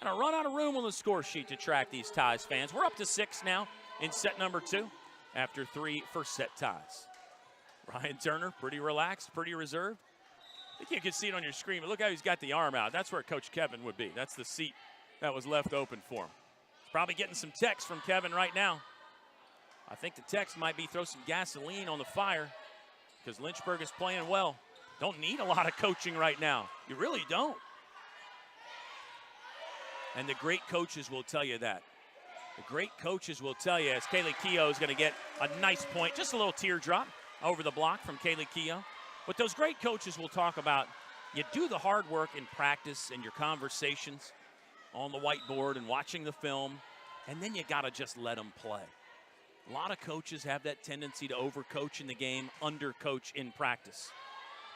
Speaker 1: And a run out of room on the score sheet to track these ties, fans. We're up to 6 now in set number 2 after 3 first set ties. Ryan Turner, pretty relaxed, pretty reserved. I think you can see it on your screen, but look how he's got the arm out. That's where Coach Kevin would be. That's the seat that was left open for him. He's probably getting some text from Kevin right now. I think the text might be throw some gasoline on the fire because Lynchburg is playing well. Don't need a lot of coaching right now. You really don't. And the great coaches will tell you that. The great coaches will tell you as Kaylee Keough is going to get a nice point, just a little teardrop over the block from Kaylee Keough. But those great coaches will talk about you do the hard work in practice and your conversations on the whiteboard and watching the film, and then you got to just let them play. A lot of coaches have that tendency to overcoach in the game, undercoach in practice.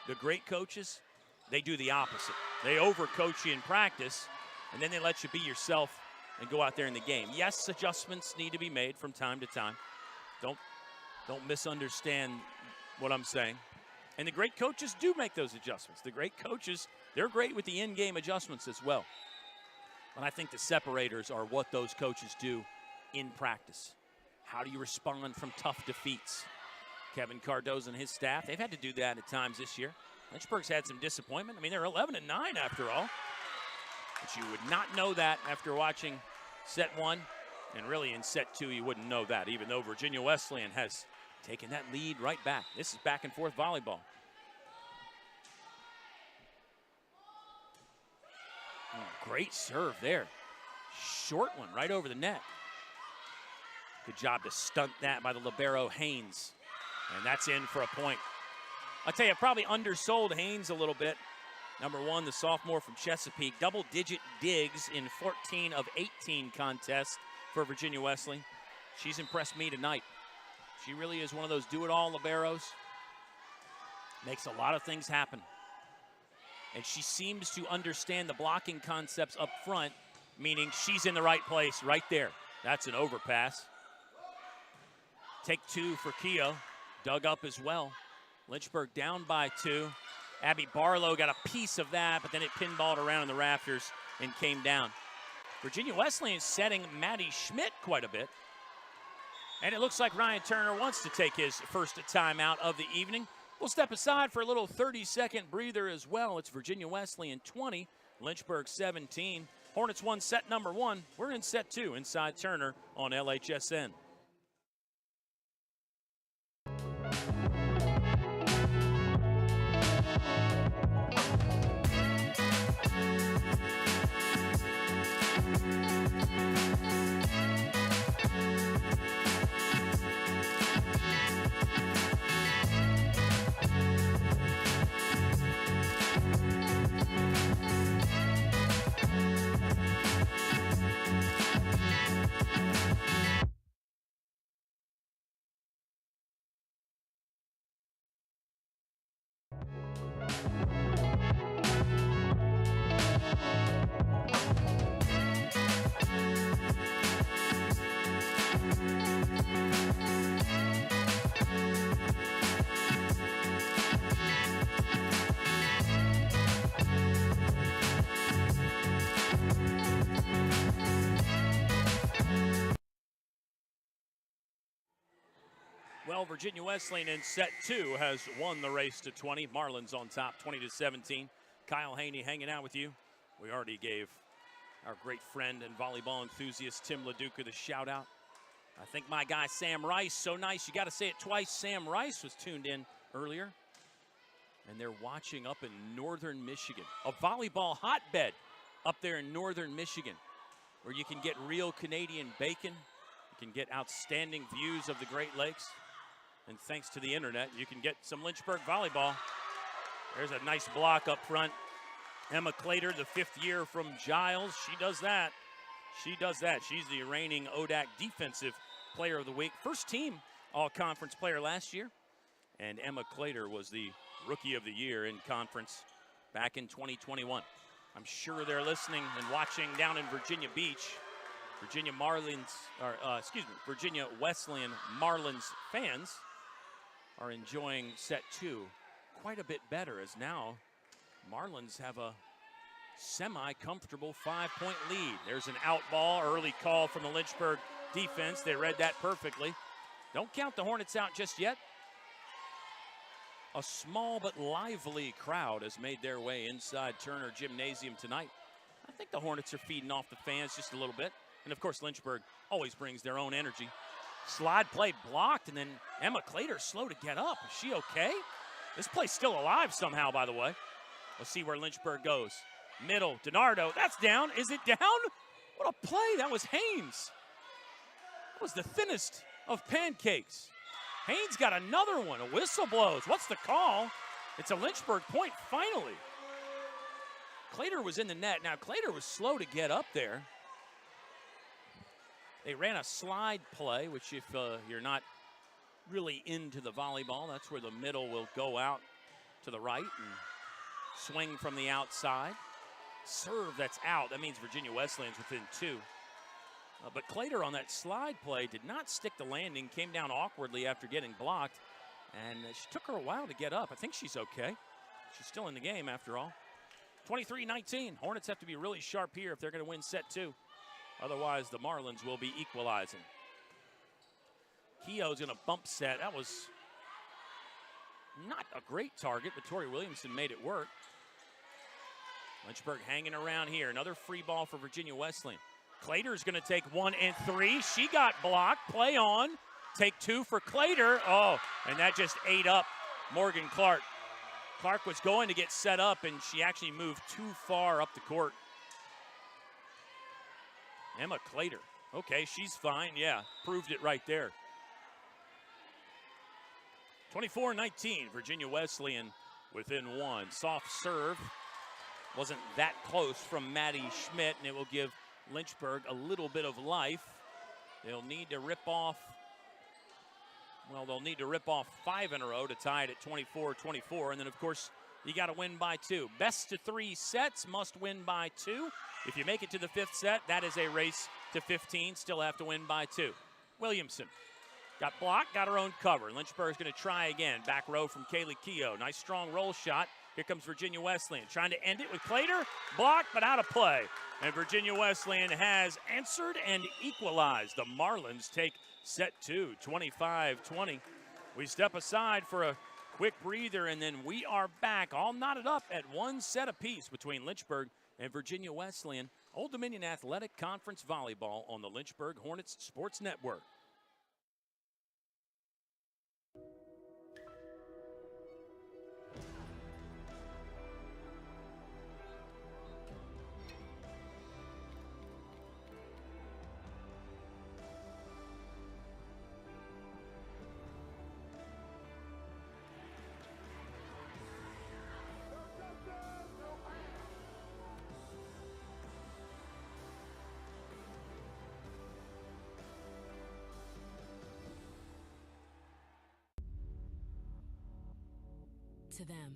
Speaker 1: The great coaches, they do the opposite. They overcoach you in practice, and then they let you be yourself and go out there in the game. Yes, adjustments need to be made from time to time. Don't misunderstand what I'm saying. And the great coaches do make those adjustments. The great coaches, they're great with the in-game adjustments as well. But I think the separators are what those coaches do in practice. How do you respond from tough defeats? Kevin Cardozo and his staff, they've had to do that at times this year. Lynchburg's had some disappointment. I mean, they're 11-9 after all. But you would not know that after watching set one. And really in set two, you wouldn't know that, even though Virginia Wesleyan has taken that lead right back. This is back and forth volleyball. Oh, great serve there. Short one right over the net. Good job to stunt that by the libero Haynes. And that's in for a point. I'll tell you, I probably undersold Haynes a little bit. Number one, the sophomore from Chesapeake. Double-digit digs in 14 of 18 contests for Virginia Wesleyan. She's impressed me tonight. She really is one of those do-it-all liberos. Makes a lot of things happen. And she seems to understand the blocking concepts up front, meaning she's in the right place right there. That's an overpass. Take two for Keough. Dug up as well. Lynchburg down by 2. Abby Barlow got a piece of that, but then it pinballed around in the rafters and came down. Virginia Wesleyan setting Maddie Schmidt quite a bit. And it looks like Ryan Turner wants to take his first timeout of the evening. We'll step aside for a little 30-second breather as well. It's Virginia Wesleyan 20, Lynchburg 17. Hornets won set number 1. We're in set 2 inside Turner on LHSN. Well, Virginia Wesleyan in set 2 has won the race to 20. Marlins on top, 20-17. Kyle Haney hanging out with you. We already gave our great friend and volleyball enthusiast Tim LaDuca the shout out. I think my guy Sam Rice, so nice, you got to say it twice. Sam Rice was tuned in earlier. And they're watching up in northern Michigan. A volleyball hotbed up there in northern Michigan, where you can get real Canadian bacon. You can get outstanding views of the Great Lakes. And thanks to the internet, you can get some Lynchburg volleyball. There's a nice block up front. Emma Clater, the 5th year from Giles. She does that. She does that. She's the reigning ODAC Defensive Player of the Week. First team All-Conference player last year. And Emma Clater was the Rookie of the Year in conference back in 2021. I'm sure they're listening and watching down in Virginia Beach. Virginia Wesleyan Marlins fans are enjoying set 2 quite a bit better, as now Marlins have a semi-comfortable 5-point lead. There's an out ball, early call from the Lynchburg defense. They read that perfectly. Don't count the Hornets out just yet. A small but lively crowd has made their way inside Turner Gymnasium tonight. I think the Hornets are feeding off the fans just a little bit. And of course, Lynchburg always brings their own energy. Slide play blocked, and then Emma Clater slow to get up. Is she okay? This play's still alive somehow, by the way. Let's see where Lynchburg goes. Middle, DiNardo, that's down. Is it down? What a play, that was Haynes. That was the thinnest of pancakes. Haynes got another one, a whistle blows. What's the call? It's a Lynchburg point finally. Clater was in the net. Now Clater was slow to get up there. They ran a slide play, which if you're not really into the volleyball, that's where the middle will go out to the right and swing from the outside. Serve that's out. That means Virginia Wesleyan's within 2. But Clater on that slide play did not stick the landing, came down awkwardly after getting blocked, and she took her a while to get up. I think she's okay. She's still in the game after all. 23-19. Hornets have to be really sharp here if they're going to win set 2. Otherwise, the Marlins will be equalizing. Keogh's going to bump set. That was not a great target, but Tori Williamson made it work. Lynchburg hanging around here. Another free ball for Virginia Wesleyan. Clater's going to take 1 and 3. She got blocked. Play on. Take 2 for Clater. Oh, and that just ate up Morgan Clark. Clark was going to get set up, and she actually moved too far up the court. Emma Clater. Okay, she's fine. Yeah, proved it right there. 24-19, Virginia Wesleyan within 1. Soft serve. Wasn't that close from Maddie Schmidt, and it will give Lynchburg a little bit of life. They'll need to rip off, well, they'll need to rip off 5 in a row to tie it at 24-24. And then, of course, you got to win by 2. Best of 3 sets, must win by 2. If you make it to the 5th set, that is a race to 15. Still have to win by 2. Williamson got blocked, got her own cover. Lynchburg's going to try again. Back row from Kaylee Keogh. Nice strong roll shot. Here comes Virginia Wesleyan trying to end it with Clater. Blocked, but out of play. And Virginia Wesleyan has answered and equalized. The Marlins take set 2, 25-20. We step aside for a quick breather, and then we are back, all knotted up at 1 set apiece between Lynchburg and Virginia Wesleyan. Old Dominion Athletic Conference Volleyball on the Lynchburg Hornets Sports Network.
Speaker 12: To them,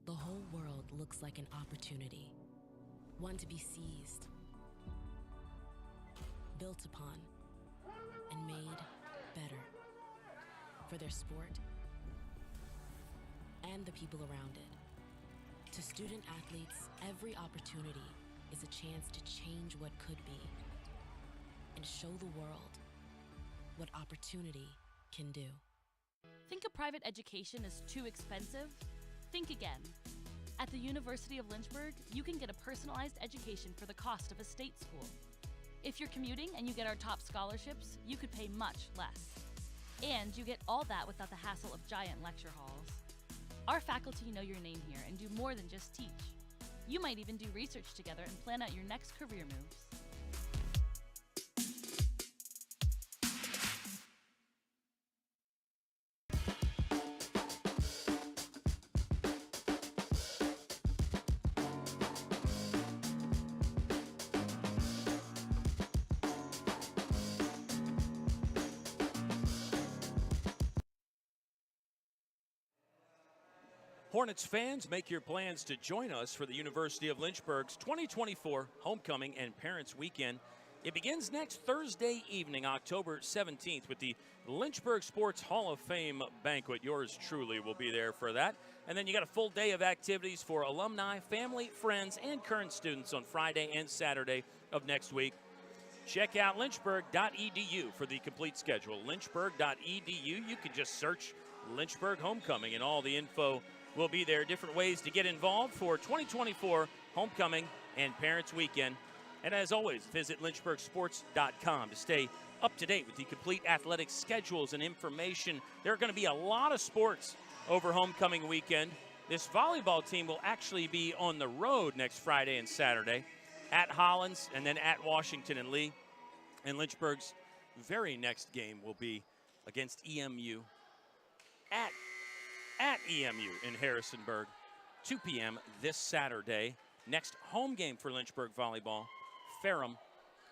Speaker 12: the whole world looks like an opportunity, one to be seized, built upon, and made better for their sport and the people around it. To student athletes, every opportunity is a chance to change what could be and show the world what opportunity can do.
Speaker 13: Think a private education is too expensive? Think again. At the University of Lynchburg, you can get a personalized education for the cost of a state school. If you're commuting and you get our top scholarships, you could pay much less. And you get all that without the hassle of giant lecture halls. Our faculty know your name here and do more than just teach. You might even do research together and plan out your next career moves.
Speaker 1: Hornets fans, make your plans to join us for the University of Lynchburg's 2024 Homecoming and Parents Weekend. It begins next Thursday evening, October 17th, with the Lynchburg Sports Hall of Fame banquet. Yours truly will be there for that. And then you got a full day of activities for alumni, family, friends, and current students on Friday and Saturday of next week. Check out lynchburg.edu for the complete schedule. Lynchburg.edu. You can just search Lynchburg Homecoming, and all the info will be there. Different ways to get involved for 2024 Homecoming and Parents Weekend. And as always, visit lynchburgsports.com to stay up to date with the complete athletic schedules and information. There are going to be a lot of sports over Homecoming weekend. This volleyball team will actually be on the road next Friday and Saturday at Hollins and then at Washington and Lee. And Lynchburg's very next game will be against EMU at EMU in Harrisonburg, 2 p.m. this Saturday. Next home game for Lynchburg volleyball, Ferrum,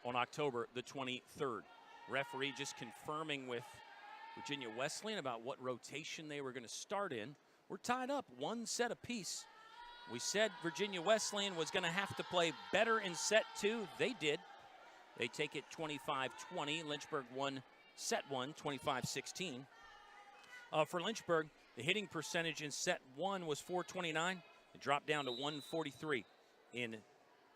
Speaker 1: on October the 23rd. Referee just confirming with Virginia Wesleyan about what rotation they were going to start in. We're tied up 1 set apiece. We said Virginia Wesleyan was going to have to play better in set 2. They did. They take it 25-20. Lynchburg won set 1, 25-16. For Lynchburg, the hitting percentage in set 1 was .429. It dropped down to .143 in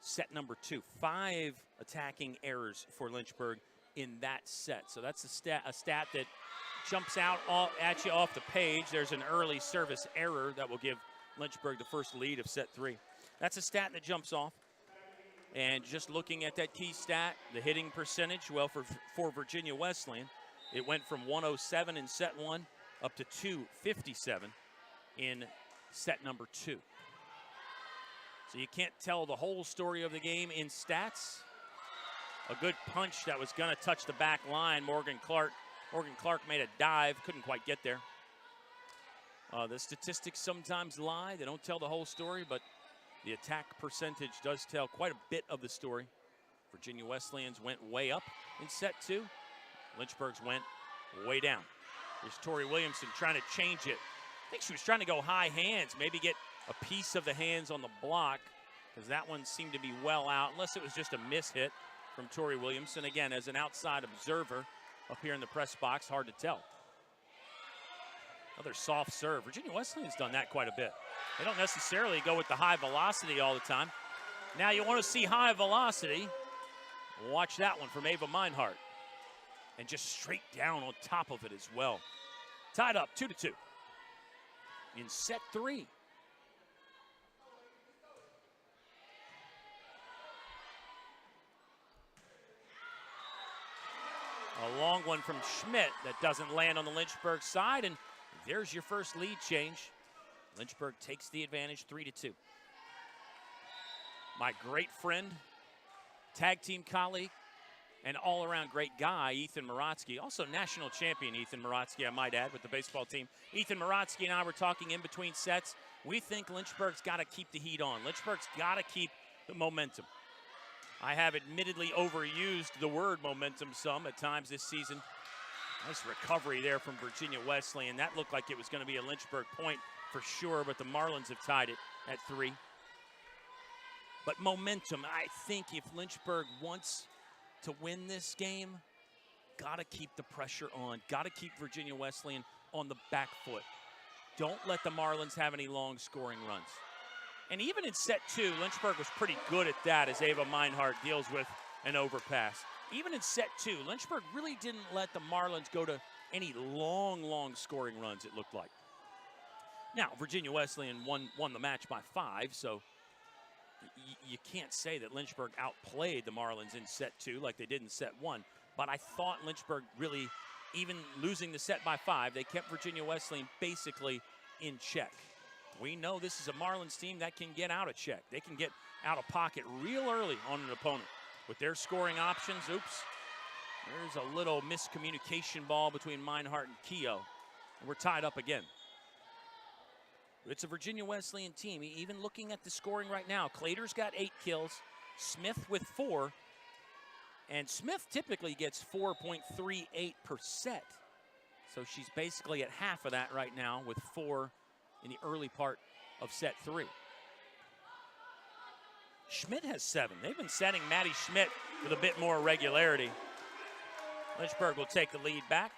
Speaker 1: set number 2. 5 attacking errors for Lynchburg in that set. So that's a stat that jumps out at you off the page. There's an early service error that will give Lynchburg the first lead of set 3. That's a stat that jumps off. And just looking at that key stat, the hitting percentage, well, for Virginia Wesleyan, it went from 107 in set 1 up to 257 in set number 2. So you can't tell the whole story of the game in stats. A good punch that was going to touch the back line. Morgan Clark made a dive, couldn't quite get there. The statistics sometimes lie. They don't tell the whole story, but the attack percentage does tell quite a bit of the story. Virginia Wesleyan's went way up in set 2. Lynchburg's went way down. There's Tori Williamson trying to change it. I think she was trying to go high hands, maybe get a piece of the hands on the block, because that one seemed to be well out, unless it was just a miss hit from Tori Williamson. Again, as an outside observer up here in the press box, hard to tell. Another soft serve. Virginia Wesleyan's done that quite a bit. They don't necessarily go with the high velocity all the time. Now you want to see high velocity. Watch that one from Ava Meinhardt. And just straight down on top of it as well. Tied up 2-2 in set 3. A long one from Schmidt that doesn't land on the Lynchburg side, and there's your first lead change. Lynchburg takes the advantage 3-2. My great friend, tag team colleague, and all-around great guy, Ethan Morotsky, also national champion Ethan Morotsky, I might add, with the baseball team. Ethan Morotsky and I were talking in between sets. We think Lynchburg's got to keep the heat on. Lynchburg's got to keep the momentum. I have admittedly overused the word momentum some at times this season. Nice recovery there from Virginia Wesleyan. That looked like it was going to be a Lynchburg point for sure, but the Marlins have tied it at 3. But momentum, I think if Lynchburg wants to win this game, got to keep the pressure on. Got to keep Virginia Wesleyan on the back foot. Don't let the Marlins have any long scoring runs. And even in set 2, Lynchburg was pretty good at that as Ava Meinhardt deals with an overpass. Even in set 2, Lynchburg really didn't let the Marlins go to any long scoring runs, it looked like. Now, Virginia Wesleyan won the match by 5, so you can't say that Lynchburg outplayed the Marlins in set 2 like they did in set 1. But I thought Lynchburg really, even losing the set by 5, they kept Virginia Wesleyan basically in check. We know this is a Marlins team that can get out of check. They can get out of pocket real early on an opponent. With their scoring options, oops, there's a little miscommunication ball between Meinhardt and Keogh. And we're tied up again. It's a Virginia Wesleyan team. Even looking at the scoring right now, Clater's got 8 kills, Smith with 4, and Smith typically gets 4.38%. So she's basically at half of that right now with 4 in the early part of set 3. Schmidt has 7. They've been setting Maddie Schmidt with a bit more regularity. Lynchburg will take the lead back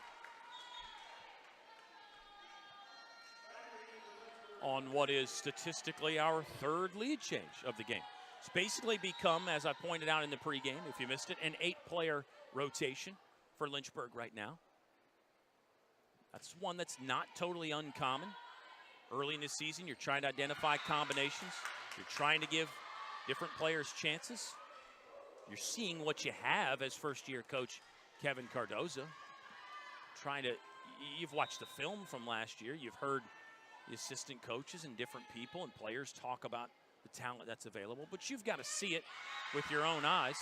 Speaker 1: on what is statistically our 3rd lead change of the game. It's basically become, as I pointed out in the pregame, if you missed it, an 8-player rotation for Lynchburg right now. That's one that's not totally uncommon. Early in the season, you're trying to identify combinations. You're trying to give different players chances. You're seeing what you have as first-year coach Kevin Cardozo. You've watched the film from last year. You've heard the assistant coaches and different people and players talk about the talent that's available, but you've got to see it with your own eyes.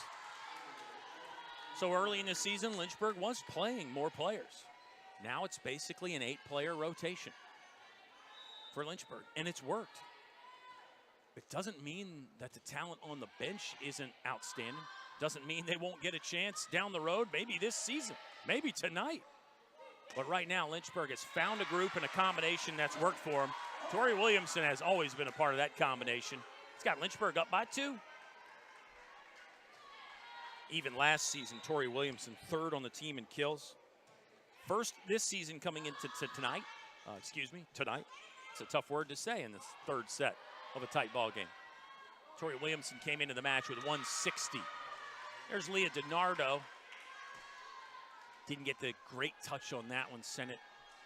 Speaker 1: So early in the season, Lynchburg was playing more players. Now it's basically an 8-player rotation for Lynchburg, and it's worked. It doesn't mean that the talent on the bench isn't outstanding. Doesn't mean they won't get a chance down the road, maybe this season, maybe tonight. But right now, Lynchburg has found a group and a combination that's worked for them. Tori Williamson has always been a part of that combination. It's got Lynchburg up by 2. Even last season, Tori Williamson third on the team in kills. First this season coming into tonight. Tonight. It's a tough word to say in this third set of a tight ball game. Tori Williamson came into the match with 160. There's Leah DiNardo. Didn't get the great touch on that one. Sent it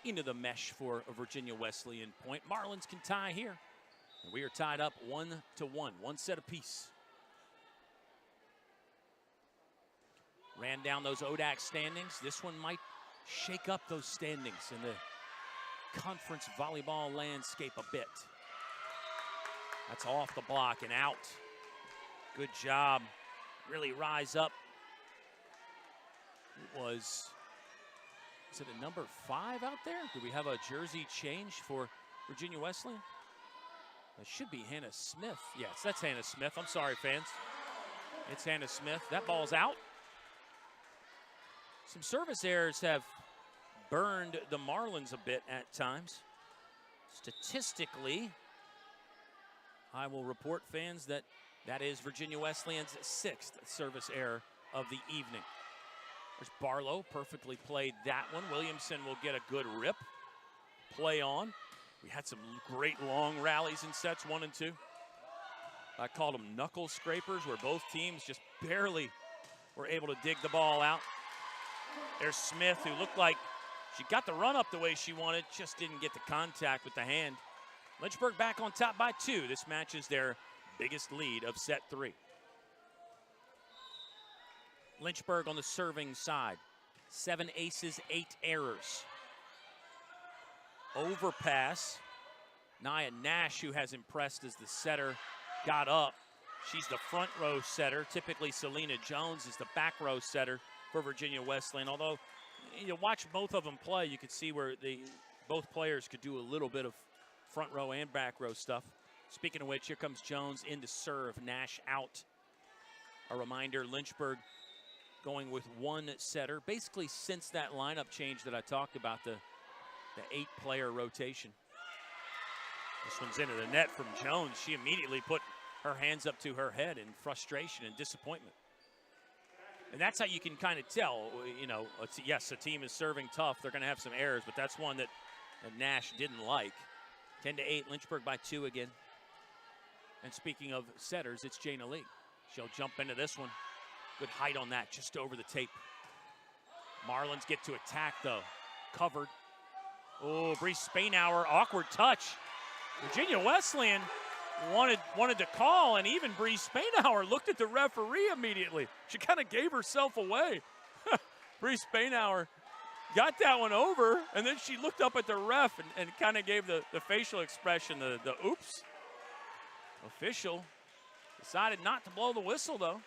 Speaker 1: into the mesh for a Virginia Wesleyan point. Marlins can tie here. And we are tied up 1-1, one set apiece. Ran down those ODAC standings. This one might shake up those standings in the conference volleyball landscape a bit. That's off the block and out. Good job. Really rise up. Is it a number 5 out there? Do we have a jersey change for Virginia Wesleyan? That should be Hannah Smith. Yes, that's Hannah Smith. I'm sorry, fans. It's Hannah Smith. That ball's out. Some service errors have burned the Marlins a bit at times. Statistically, I will report, fans, that is Virginia Wesleyan's 6th service error of the evening. There's Barlow, perfectly played that one. Williamson will get a good rip. Play on. We had some great long rallies in sets 1 and 2. I called them knuckle scrapers, where both teams just barely were able to dig the ball out. There's Smith, who looked like she got the run up the way she wanted, just didn't get the contact with the hand. Lynchburg back on top by 2. This matches their biggest lead of set 3. Lynchburg on the serving side. 7 aces, 8 errors. Overpass. Nia Nash, who has impressed as the setter, got up. She's the front row setter. Typically, Selena Jones is the back row setter for Virginia Wesleyan. Although, you watch both of them play, you could see where both players could do a little bit of front row and back row stuff. Speaking of which, here comes Jones in to serve. Nash out. A reminder, Lynchburg going with 1 setter, basically since that lineup change that I talked about, the 8-player rotation. This one's into the net from Jones. She immediately put her hands up to her head in frustration and disappointment. And that's how you can kind of tell, yes, a team is serving tough. They're going to have some errors, but that's one that Nash didn't like. 10-8, Lynchburg by 2 again. And speaking of setters, it's Jana Lee. She'll jump into this one. Good height on that, just over the tape. Marlins get to attack, though. Covered. Oh, Brees Spainhour, awkward touch. Virginia Wesleyan wanted to call, and even Brees Spainhour looked at the referee immediately. She kind of gave herself away. Brees Spainhour got that one over, and then she looked up at the ref and kind of gave the facial expression, the oops. Official decided not to blow the whistle, though.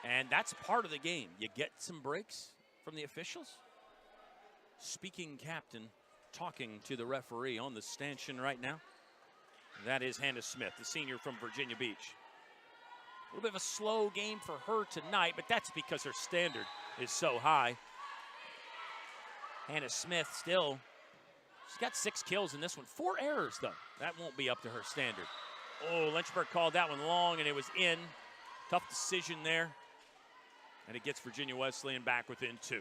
Speaker 1: And that's part of the game. You get some breaks from the officials. Speaking captain talking to the referee on the stanchion right now. That is Hannah Smith, the senior from Virginia Beach. A little bit of a slow game for her tonight, but that's because her standard is so high. Hannah Smith still, she's got 6 kills in this one. 4 errors, though. That won't be up to her standard. Oh, Lynchburg called that one long, and it was in. Tough decision there. And it gets Virginia Wesleyan back within 2.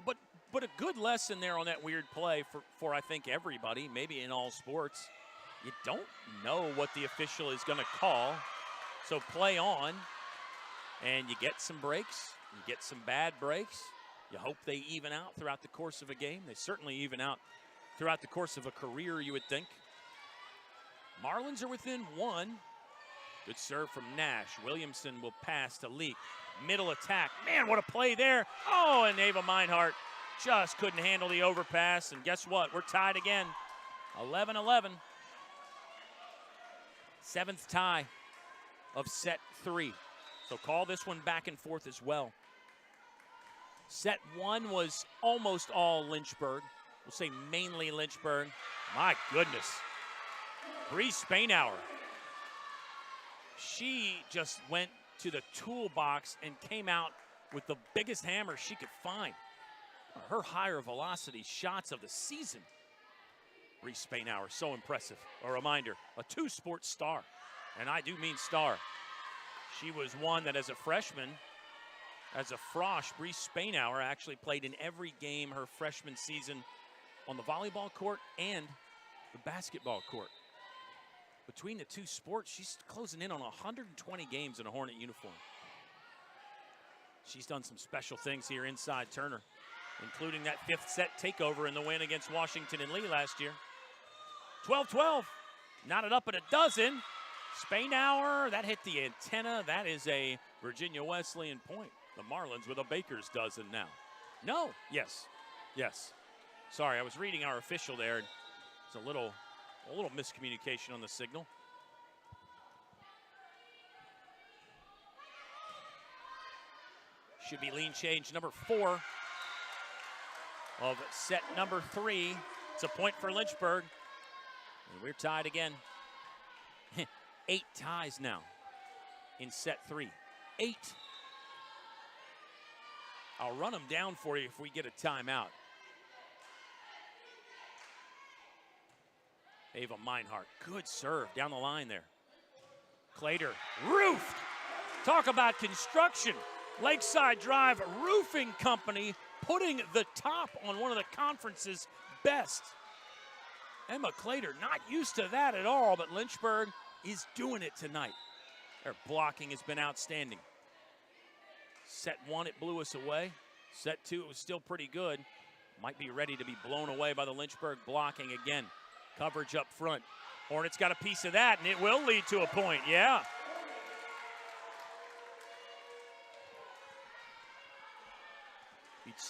Speaker 1: But a good lesson there on that weird play for I think everybody, maybe in all sports. You don't know what the official is going to call, so play on, and you get some breaks. You get some bad breaks. You hope they even out throughout the course of a game. They certainly even out throughout the course of a career, you would think. Marlins are within one. Good serve from Nash. Williamson will pass to Leak. Middle attack. Man, what a play there. Oh, and Ava Meinhardt just couldn't handle the overpass. And guess what? We're tied again. 11-11. Seventh tie of set 3. So call this one back and forth as well. Set 1 was almost all Lynchburg. We'll say mainly Lynchburg. My goodness. Bree Spainhour. She just went to the toolbox and came out with the biggest hammer she could find. Her higher velocity shots of the season. Bree Spainhour, so impressive. A reminder, a two-sport star. And I do mean star. She was one that as a freshman, as a frosh, Bree Spainhour actually played in every game her freshman season on the volleyball court and the basketball court. Between the two sports, she's closing in on 120 games in a Hornet uniform. She's done some special things here inside Turner, including that 5th set takeover in the win against Washington and Lee last year. 12-12, knotted up at a dozen. Spainhour, that hit the antenna. That is a Virginia Wesleyan point. The Marlins with a baker's dozen now. No, yes. Sorry, I was reading our official there. It's a little miscommunication on the signal. Should be lean change number 4 of set number 3. It's a point for Lynchburg. And we're tied again. 8 ties now in set 3. 8. I'll run them down for you if we get a timeout. Ava Meinhardt, good serve down the line there. Clater, roofed. Talk about construction. Lakeside Drive Roofing Company putting the top on one of the conference's best. Emma Clater, not used to that at all, but Lynchburg is doing it tonight. Their blocking has been outstanding. Set 1, it blew us away. Set 2, it was still pretty good. Might be ready to be blown away by the Lynchburg blocking again. Coverage up front. Hornets got a piece of that, and it will lead to a point, yeah.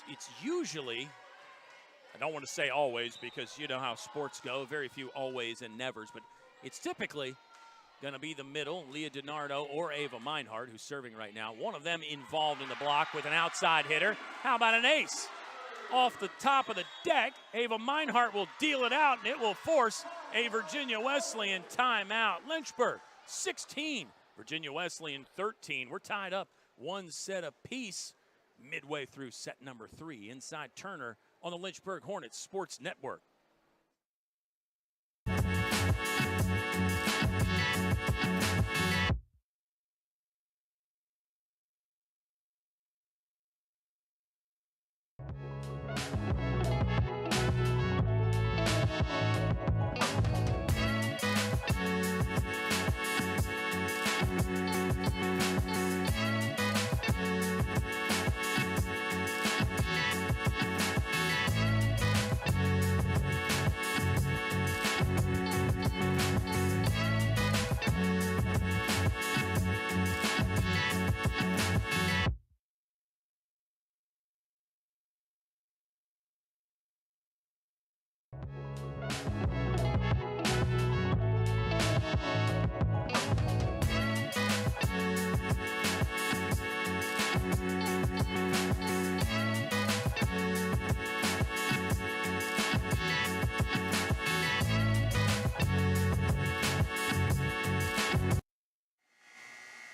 Speaker 1: It's usually, I don't want to say always because you know how sports go, very few always and nevers, but it's typically going to be the middle, Leah DiNardo or Ava Meinhardt, who's serving right now. One of them involved in the block with an outside hitter. How about an ace? Off the top of the deck, Ava Meinhardt will deal it out, and it will force a Virginia Wesleyan timeout. Lynchburg, 16. Virginia Wesleyan, 13. We're tied up 1 set apiece midway through set number 3 inside Turner on the Lynchburg Hornets Sports Network.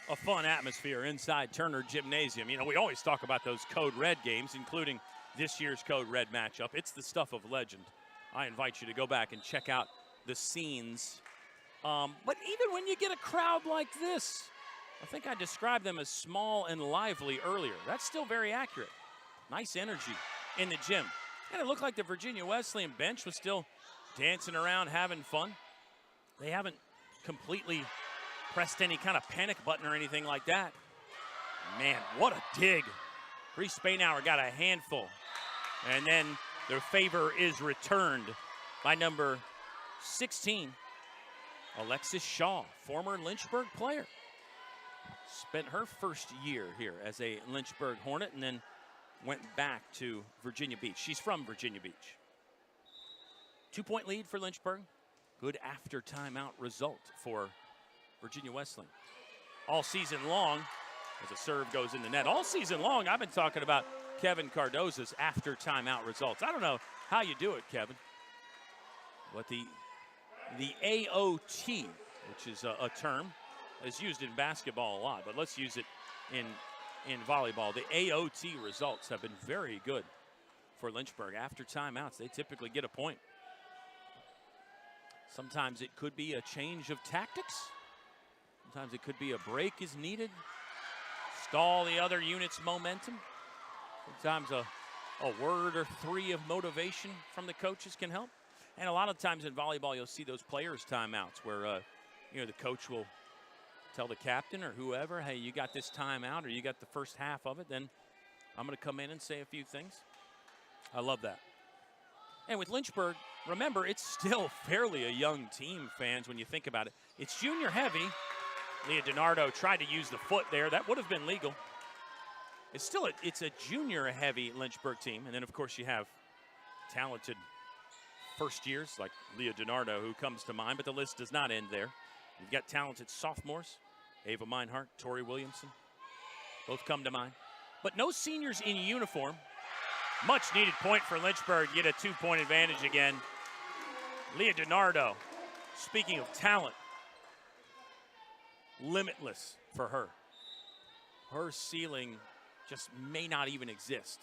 Speaker 1: A fun atmosphere inside Turner Gymnasium. You know, we always talk about those Code Red games, including this year's Code Red matchup. It's the stuff of legend. I invite you to go back and check out the scenes. But even when you get a crowd like this, I think I described them as small and lively earlier. That's still very accurate. Nice energy in the gym. And it looked like the Virginia Wesleyan bench was still dancing around, having fun. They haven't completely pressed any kind of panic button or anything like that. Man, what a dig Reese Spainhour got a handful. And then their favor is returned by number 16, Alexis Shaw, former Lynchburg player. Spent her first year here as a Lynchburg Hornet and then went back to Virginia Beach. She's from Virginia Beach. 2-point lead for Lynchburg. Good after timeout result for Virginia Wesleyan. All season long, as a serve goes in the net, all season long I've been talking about Kevin Cardoza's after timeout results. I don't know how you do it, Kevin, but the AOT, which is a term that's used in basketball a lot, but let's use it in volleyball. The AOT results have been very good for Lynchburg. After timeouts, they typically get a point. Sometimes it could be a change of tactics. Sometimes it could be a break is needed. Stall the other unit's momentum. Sometimes a word or three of motivation from the coaches can help. And a lot of times in volleyball, you'll see those players' timeouts where the coach will tell the captain or whoever, hey, you got this timeout or you got the first half of it, then I'm going to come in and say a few things. I love that. And with Lynchburg, remember, it's still fairly a young team, fans, when you think about it. It's junior heavy. Leah DiNardo tried to use the foot there. That would have been legal. It's a junior heavy Lynchburg team. And then, of course, you have talented first years like Leah DiNardo, who comes to mind, but the list does not end there. You've got talented sophomores, Ava Meinhardt, Tori Williamson, both come to mind. But no seniors in uniform. Much needed point for Lynchburg, get a 2-point advantage again. Leah DiNardo, speaking of talent, limitless for her. Her ceiling just may not even exist.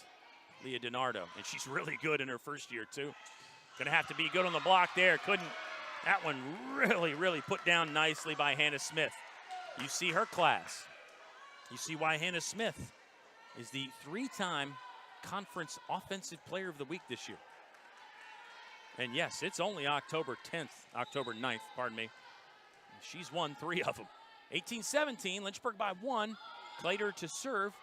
Speaker 1: Leah DiNardo, and she's really good in her first year too. Gonna have to be good on the block there. That one really put down nicely by Hannah Smith. You see her class. You see why Hannah Smith is the 3-time Conference Offensive Player of the Week this year. And yes, it's only October 9th, pardon me. She's won 3 of them. 18-17, Lynchburg by 1. Clater to serve.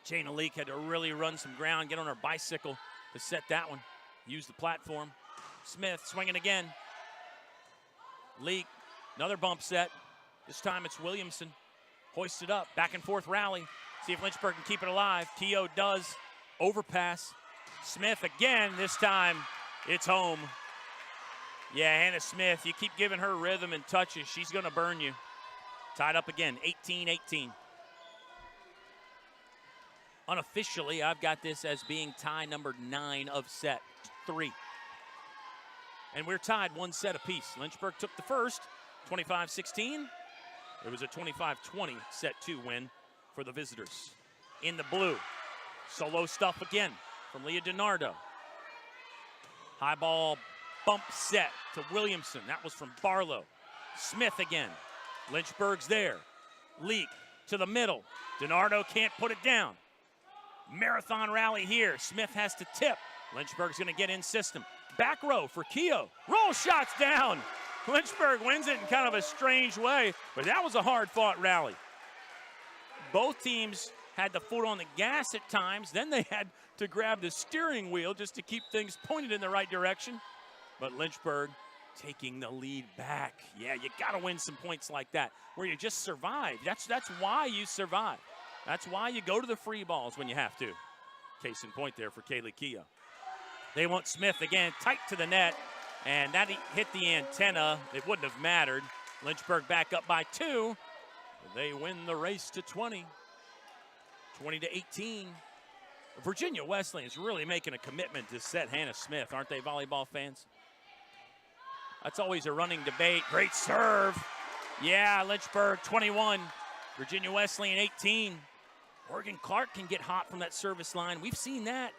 Speaker 1: Jana Leak had to really run some ground, get on her bicycle to set that one. Use the platform. Smith swinging again. Leak, another bump set. This time it's Williamson. Hoisted up, back and forth rally. See if Lynchburg can keep it alive. Keogh does. Overpass. Smith again. This time it's home. Yeah, Hannah Smith, you keep giving her rhythm and touches, she's going to burn you. Tied up again, 18-18. Unofficially, I've got this as being tie number 9 of set 3. And we're tied 1 set apiece. Lynchburg took the first, 25-16. It was a 25-20 set 2 win for the visitors. In the blue, solo stuff again from Leah DiNardo. High ball bump set to Williamson. That was from Barlow. Smith again. Lynchburg's there. Leak to the middle. DiNardo can't put it down. Marathon rally here. Smith has to tip. Lynchburg's going to get in system. Back row for Keogh. Roll shots down. Lynchburg wins it in kind of a strange way, but that was a hard-fought rally. Both teams had the foot on the gas at times. Then they had to grab the steering wheel just to keep things pointed in the right direction. But Lynchburg taking the lead back. Yeah, you got to win some points like that where you just survive. That's why you survive. That's why you go to the free balls when you have to. Case in point there for Kaylee Keogh. They want Smith again, tight to the net, and that hit the antenna. It wouldn't have mattered. Lynchburg back up by 2. They win the race to 20. 20-18. Virginia Wesleyan is really making a commitment to set Hannah Smith, aren't they, volleyball fans? That's always a running debate. Great serve. Yeah, Lynchburg 21. Virginia Wesleyan 18. Morgan Clark can get hot from that service line. We've seen that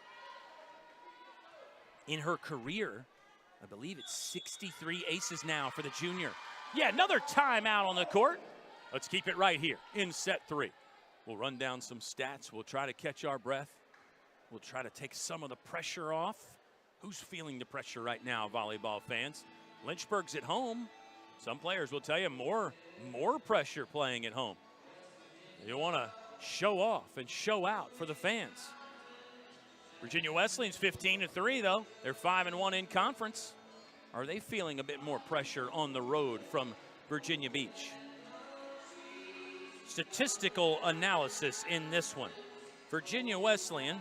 Speaker 1: in her career. I believe it's 63 aces now for the junior. Yeah, another timeout on the court. Let's keep it right here in set 3. We'll run down some stats. We'll try to catch our breath. We'll try to take some of the pressure off. Who's feeling the pressure right now, volleyball fans? Lynchburg's at home. Some players will tell you more pressure playing at home. You want to show off and show out for the fans. Virginia Wesleyan's 15-3, though. They're 5-1 in conference. Are they feeling a bit more pressure on the road from Virginia Beach? Statistical analysis in this one. Virginia Wesleyan,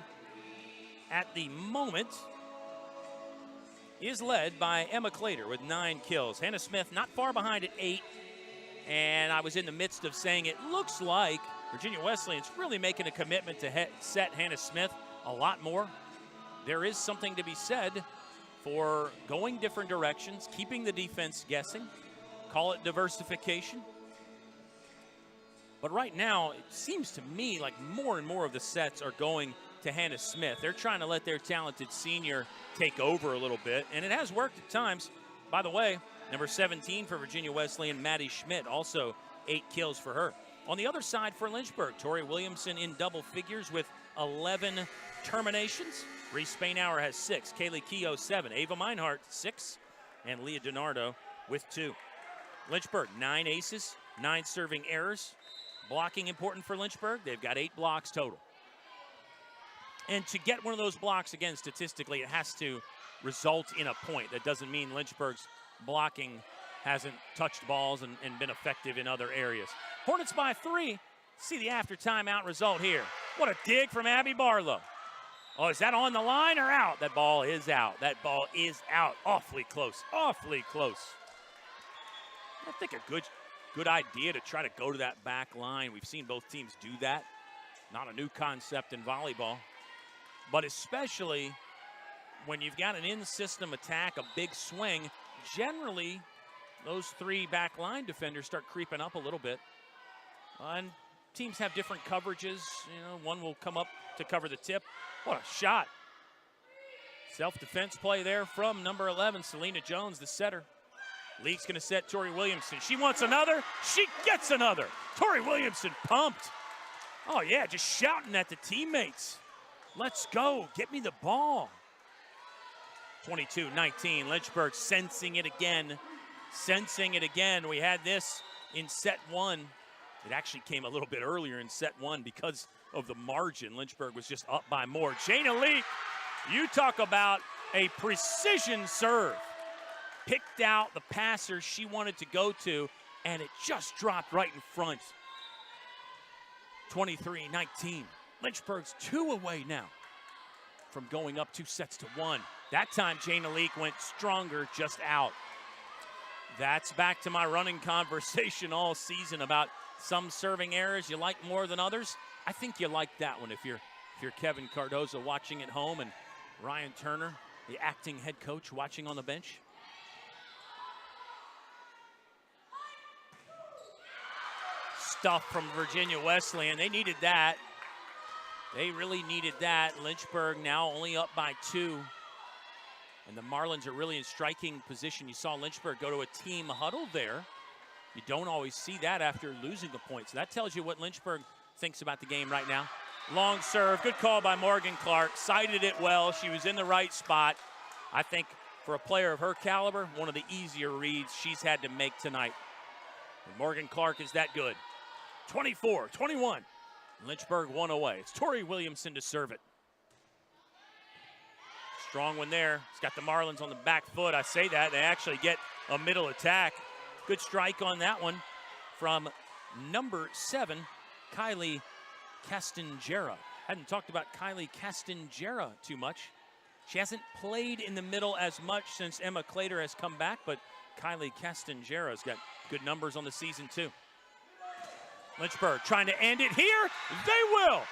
Speaker 1: at the moment, is led by Emma Clater with 9 kills. Hannah Smith not far behind at 8. And I was in the midst of saying it looks like Virginia Wesleyan's really making a commitment to set Hannah Smith a lot more. There is something to be said for going different directions, keeping the defense guessing. Call it diversification. But right now, it seems to me like more and more of the sets are going to Hannah Smith. They're trying to let their talented senior take over a little bit, and it has worked at times. By the way, number 17 for Virginia Wesleyan, Maddie Schmidt, also 8 kills for her. On the other side for Lynchburg, Tori Williamson in double figures with 11 terminations. Reese Spainhour has 6, Kaylee Keogh 7, Ava Meinhardt 6, and Leah DiNardo with 2. Lynchburg, 9 aces, 9 serving errors. Blocking important for Lynchburg. They've got 8 blocks total. And to get one of those blocks, again, statistically, it has to result in a point. That doesn't mean Lynchburg's blocking hasn't touched balls and been effective in other areas. Hornets by 3. See the after timeout result here. What a dig from Abby Barlow. Oh, is that on the line or out? That ball is out. That ball is out. Awfully close. Awfully close. I think a good idea to try to go to that back line. We've seen both teams do that. Not a new concept in volleyball. But especially when you've got an in-system attack, a big swing, generally those 3 back line defenders start creeping up a little bit. And teams have different coverages. You know, one will come up to cover the tip. What a shot. Self-defense play there from number 11, Selena Jones, the setter. Leake's going to set Tori Williamson. She wants another. She gets another. Tori Williamson pumped. Oh, yeah, just shouting at the teammates. Let's go. Get me the ball. 22-19. Lynchburg sensing it again. Sensing it again. We had this in set 1. It actually came a little bit earlier in set 1 because of the margin. Lynchburg was just up by more. Jana Leake, you talk about a precision serve. Picked out the passer she wanted to go to, and it just dropped right in front. 23-19. Lynchburg's 2 away now from going up 2-1. That time, Jana Leake went stronger, just out. That's back to my running conversation all season about some serving errors you like more than others. I think you like that one if you're Kevin Cardozo watching at home and Ryan Turner, the acting head coach, watching on the bench. Stuff from Virginia Wesleyan. They needed that. They really needed that. Lynchburg now only up by 2. And the Marlins are really in striking position. You saw Lynchburg go to a team huddle there. You don't always see that after losing a point. So that tells you what Lynchburg thinks about the game right now. Long serve. Good call by Morgan Clark. Sighted it well. She was in the right spot. I think for a player of her caliber, one of the easier reads she's had to make tonight. And Morgan Clark is that good. 24-21. Lynchburg 1 away. It's Tori Williamson to serve it. Strong one there. It's got the Marlins on the back foot. I say that. They actually get a middle attack. Good strike on that one from number 7, Kylie Castangera. Hadn't talked about Kylie Castangera too much. She hasn't played in the middle as much since Emma Clater has come back, but Kylie Castangera's got good numbers on the season too. Lynchburg trying to end it here. They will.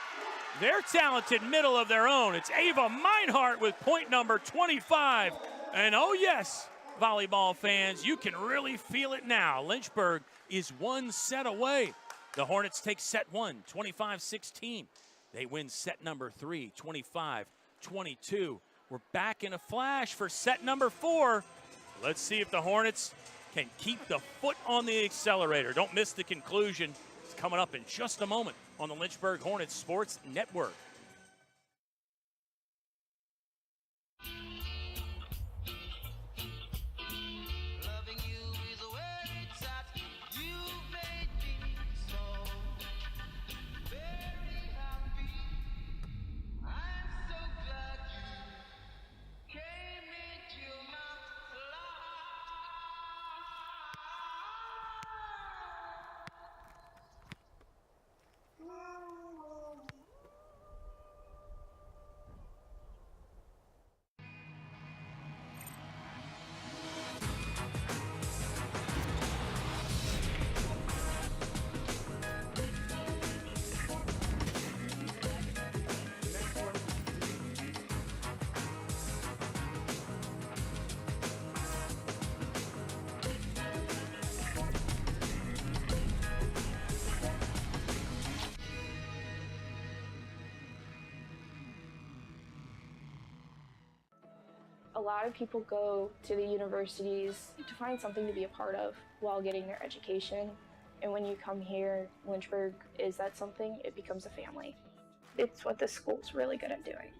Speaker 1: They're talented middle of their own. It's Ava Meinhardt with point number 25. And oh yes, volleyball fans, you can really feel it now. Lynchburg is 1 set away. The Hornets take set 1, 25-16. They win set number 3, 25-22. We're back in a flash for set number 4. Let's see if the Hornets can keep the foot on the accelerator. Don't miss the conclusion. It's coming up in just a moment on the Lynchburg Hornets Sports Network.
Speaker 14: lot of people go to the universities to find something to be a part of while getting their education. And when you come here, Lynchburg is that something, it becomes a family. It's what this school's really good at doing.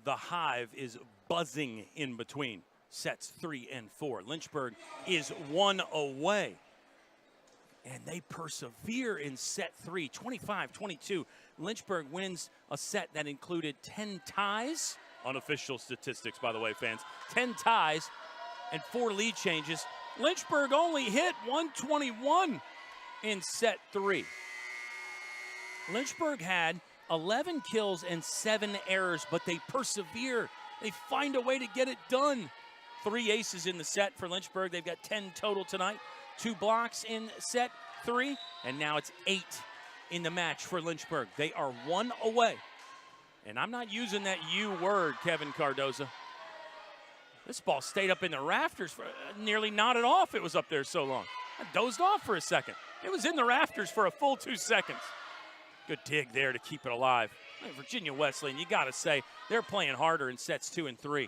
Speaker 1: The Hive is buzzing in between sets 3 and 4. Lynchburg is 1 away. And they persevere in set 3, 25-22. Lynchburg wins a set that included 10 ties. Unofficial statistics, by the way, fans. 10 ties and 4 lead changes. Lynchburg only hit 121 in set 3. Lynchburg had 11 kills and 7 errors, but they persevere. They find a way to get it done. 3 aces in the set for Lynchburg. They've got 10 total tonight. 2 blocks in set 3, and now it's 8 in the match for Lynchburg. They are 1 away. And I'm not using that U word, Kevin Cardoza. This ball stayed up in the rafters, for nearly nodded off. It was up there so long. I dozed off for a second. It was in the rafters for a full 2 seconds. Good dig there to keep it alive. Virginia Wesleyan, you got to say, they're playing harder in sets 2 and 3.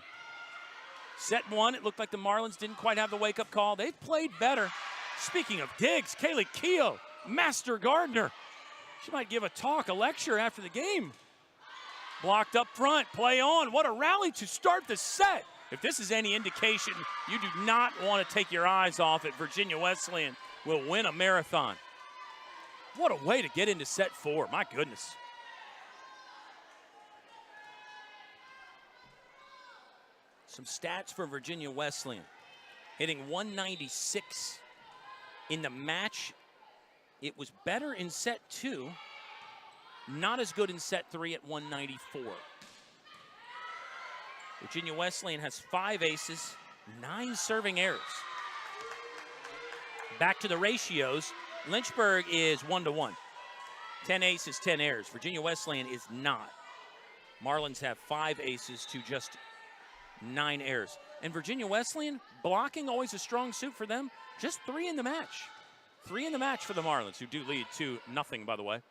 Speaker 1: Set 1, it looked like the Marlins didn't quite have the wake-up call. They've played better. Speaking of digs, Kaylee Keough, master gardener. She might give a talk, a lecture after the game. Blocked up front, play on. What a rally to start the set. If this is any indication, you do not want to take your eyes off it. Virginia Wesleyan will win a marathon. What a way to get into set 4, my goodness. Some stats for Virginia Wesleyan. Hitting 196 in the match. It was better in set 2. Not as good in set 3 at 194. Virginia Wesleyan has 5 aces, 9 serving errors. Back to the ratios. Lynchburg is 1-1. 10 aces, 10 errors. Virginia Wesleyan is not. Marlins have 5 aces to just 9 errors. And Virginia Wesleyan, blocking always a strong suit for them. Just 3 in the match. 3 in the match for the Marlins, who do lead 2-0, by the way,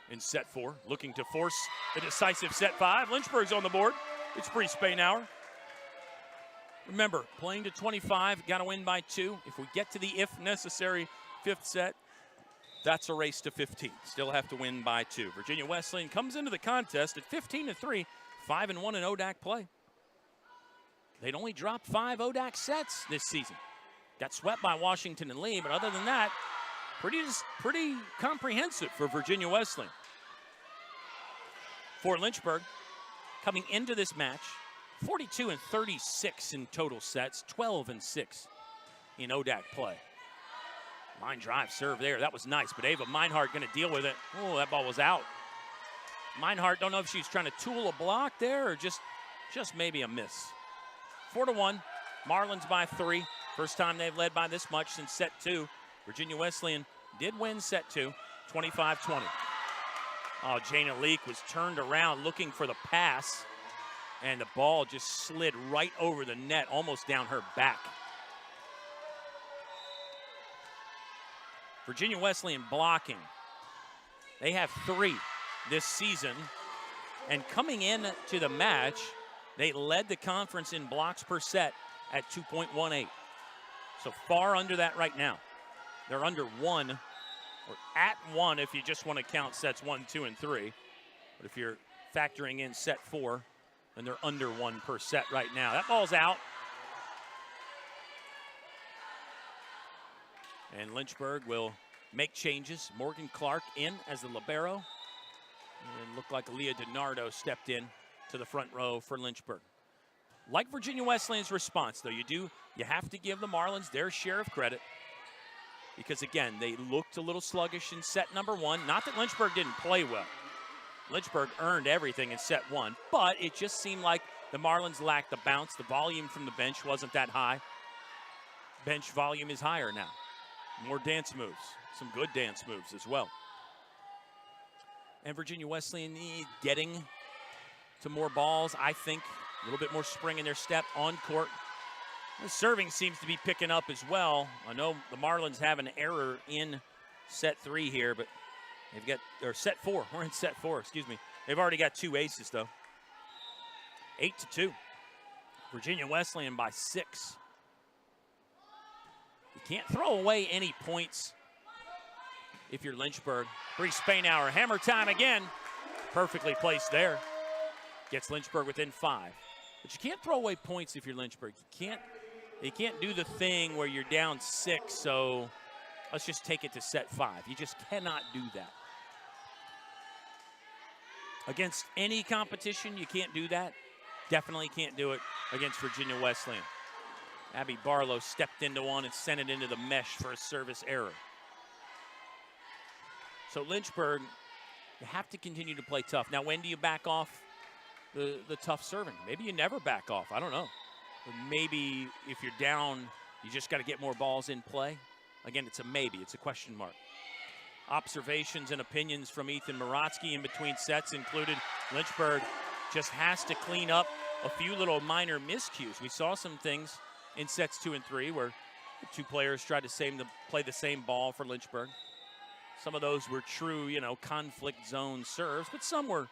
Speaker 1: in set 4. Looking to force the decisive set 5. Lynchburg's on the board. It's Bree Spainauer. Remember, playing to 25, got to win by 2. If we get to the if necessary 5th set, that's a race to 15. Still have to win by 2. Virginia Wesleyan comes into the contest at 15-3, 5-1 in ODAC play. They'd only dropped 5 ODAC sets this season. Got swept by Washington and Lee, but other than that, pretty comprehensive for Virginia Wesleyan. For Lynchburg, coming into this match, 42-36 in total sets, 12-6 in ODAC play. Line drive serve there. That was nice, but Ava Meinhardt going to deal with it. Oh, that ball was out. Meinhardt, don't know if she's trying to tool a block there or just maybe a miss. 4-1, Marlins by 3. First time they've led by this much since set 2. Virginia Wesleyan did win set 2, 25-20. Oh, Jana Leak was turned around looking for the pass, and the ball just slid right over the net, almost down her back. Virginia Wesleyan blocking. They have 3 this season, and coming in to the match, they led the conference in blocks per set at 2.18. So far under that right now. They're under 1, or at 1 if you just want to count sets 1, 2, and 3. But if you're factoring in set 4, then they're under 1 per set right now. That ball's out. And Lynchburg will make changes. Morgan Clark in as the libero. And looked like Leah DiNardo stepped in to the front row for Lynchburg. Like Virginia Wesleyan's response, though, you have to give the Marlins their share of credit. Because, again, they looked a little sluggish in set number 1. Not that Lynchburg didn't play well. Lynchburg earned everything in set 1. But it just seemed like the Marlins lacked the bounce. The volume from the bench wasn't that high. Bench volume is higher now. More dance moves. Some good dance moves as well. And Virginia Wesleyan getting to more balls, I think. A little bit more spring in their step on court. The serving seems to be picking up as well. I know the Marlins have an error in set 3 here, but they've got, or set 4. We're in set 4, excuse me. They've already got 2 aces, though. 8-2. Virginia Wesleyan by 6. You can't throw away any points if you're Lynchburg. Bree Spainhour, hammer time again. Perfectly placed there. Gets Lynchburg within 5. But you can't throw away points if you're Lynchburg. You can't do the thing where you're down 6, so let's just take it to set 5. You just cannot do that. Against any competition, you can't do that. Definitely can't do it against Virginia Wesleyan. Abby Barlow stepped into one and sent it into the mesh for a service error. So Lynchburg, you have to continue to play tough. Now, when do you back off the tough serving? Maybe you never back off. I don't know. But maybe if you're down, you just got to get more balls in play. Again, it's a maybe. It's a question mark. Observations and opinions from Ethan Morotsky in between sets included Lynchburg just has to clean up a few little minor miscues. We saw some things in sets 2 and 3 where the 2 players tried to play the same ball for Lynchburg. Some of those were true, conflict zone serves, but some were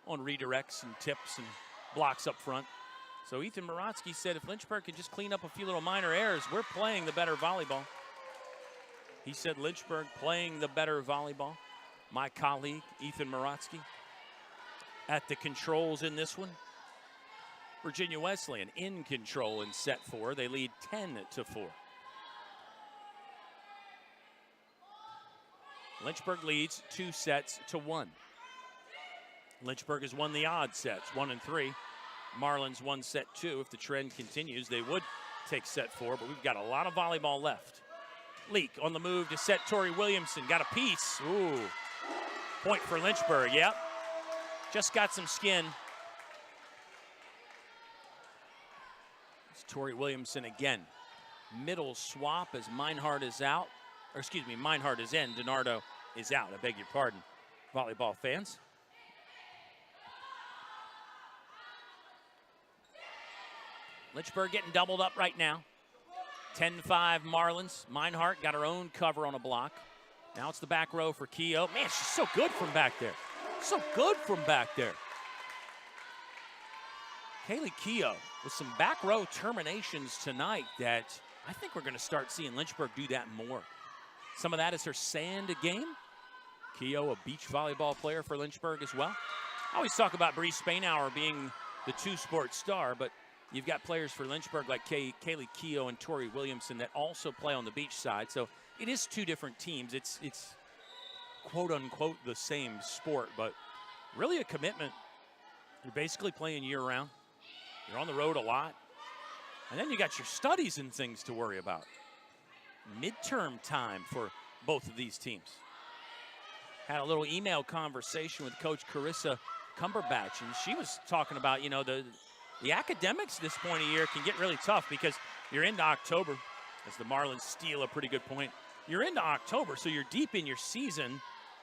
Speaker 1: on redirects and tips and blocks up front. So Ethan Morotsky said if Lynchburg could just clean up a few little minor errors, we're playing the better volleyball. He said Lynchburg playing the better volleyball. My colleague, Ethan Morotsky, at the controls in this one. Virginia Wesleyan in control in set 4. They lead 10-4. Lynchburg leads 2-1. Lynchburg has won the odd sets, 1 and 3. Marlins won set 2. If the trend continues, they would take set 4, but we've got a lot of volleyball left. Leak on the move to set Tori Williamson. Got a piece. Ooh. Point for Lynchburg, yep. Just got some skin. It's Tori Williamson again. Middle swap as Meinhardt is out. Or excuse me, Meinhardt is in. DiNardo is out. I beg your pardon, volleyball fans. Lynchburg getting doubled up right now. 10-5 Marlins. Meinhardt got her own cover on a block. Now it's the back row for Keogh. Man, she's so good from back there. So good from back there. Kaylee Keogh with some back row terminations tonight that I think we're going to start seeing Lynchburg do that more. Some of that is her sand game. Keogh, a beach volleyball player for Lynchburg as well. I always talk about Bree Spainhour being the 2-sport star, but you've got players for Lynchburg like Kaylee Keogh and Tori Williamson that also play on the beach side. So it is 2 different teams. It's quote-unquote the same sport, but really a commitment. You're basically playing year-round. You're on the road a lot. And then you got your studies and things to worry about. Midterm time for both of these teams. Had a little email conversation with Coach Carissa Cumberbatch, and she was talking about, the academics this point of year can get really tough because you're into October, as the Marlins steal a pretty good point. You're into October, so you're deep in your season,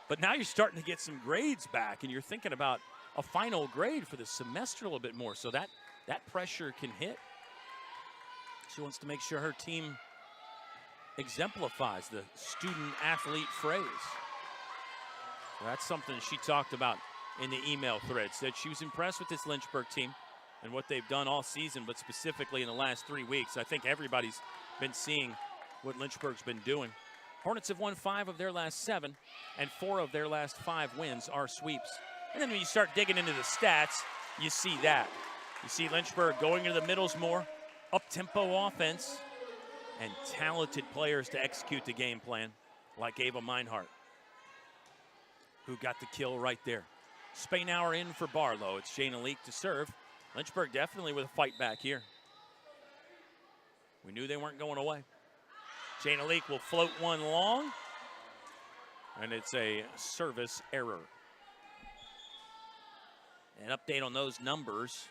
Speaker 1: but now you're starting to get some grades back, and you're thinking about a final grade for the semester a little bit more, so that pressure can hit. She wants to make sure her team exemplifies the student-athlete phrase. So that's something she talked about in the email thread. Said she was impressed with this Lynchburg team. and what they've done all season, but specifically in the last 3 weeks. I think everybody's been seeing what Lynchburg's been doing. Hornets have won 5 of their last 7, and 4 of their last 5 wins are sweeps. And then when you start digging into the stats, you see that. You see Lynchburg going into the middles more, up-tempo offense, and talented players to execute the game plan, like Ava Meinhardt, who got the kill right there. Spainauer in for Barlow. It's Jana Leak to serve. Lynchburg definitely with a fight back here. We knew they weren't going away. Jana Leak will float one long, and it's a service error. An update on those numbers.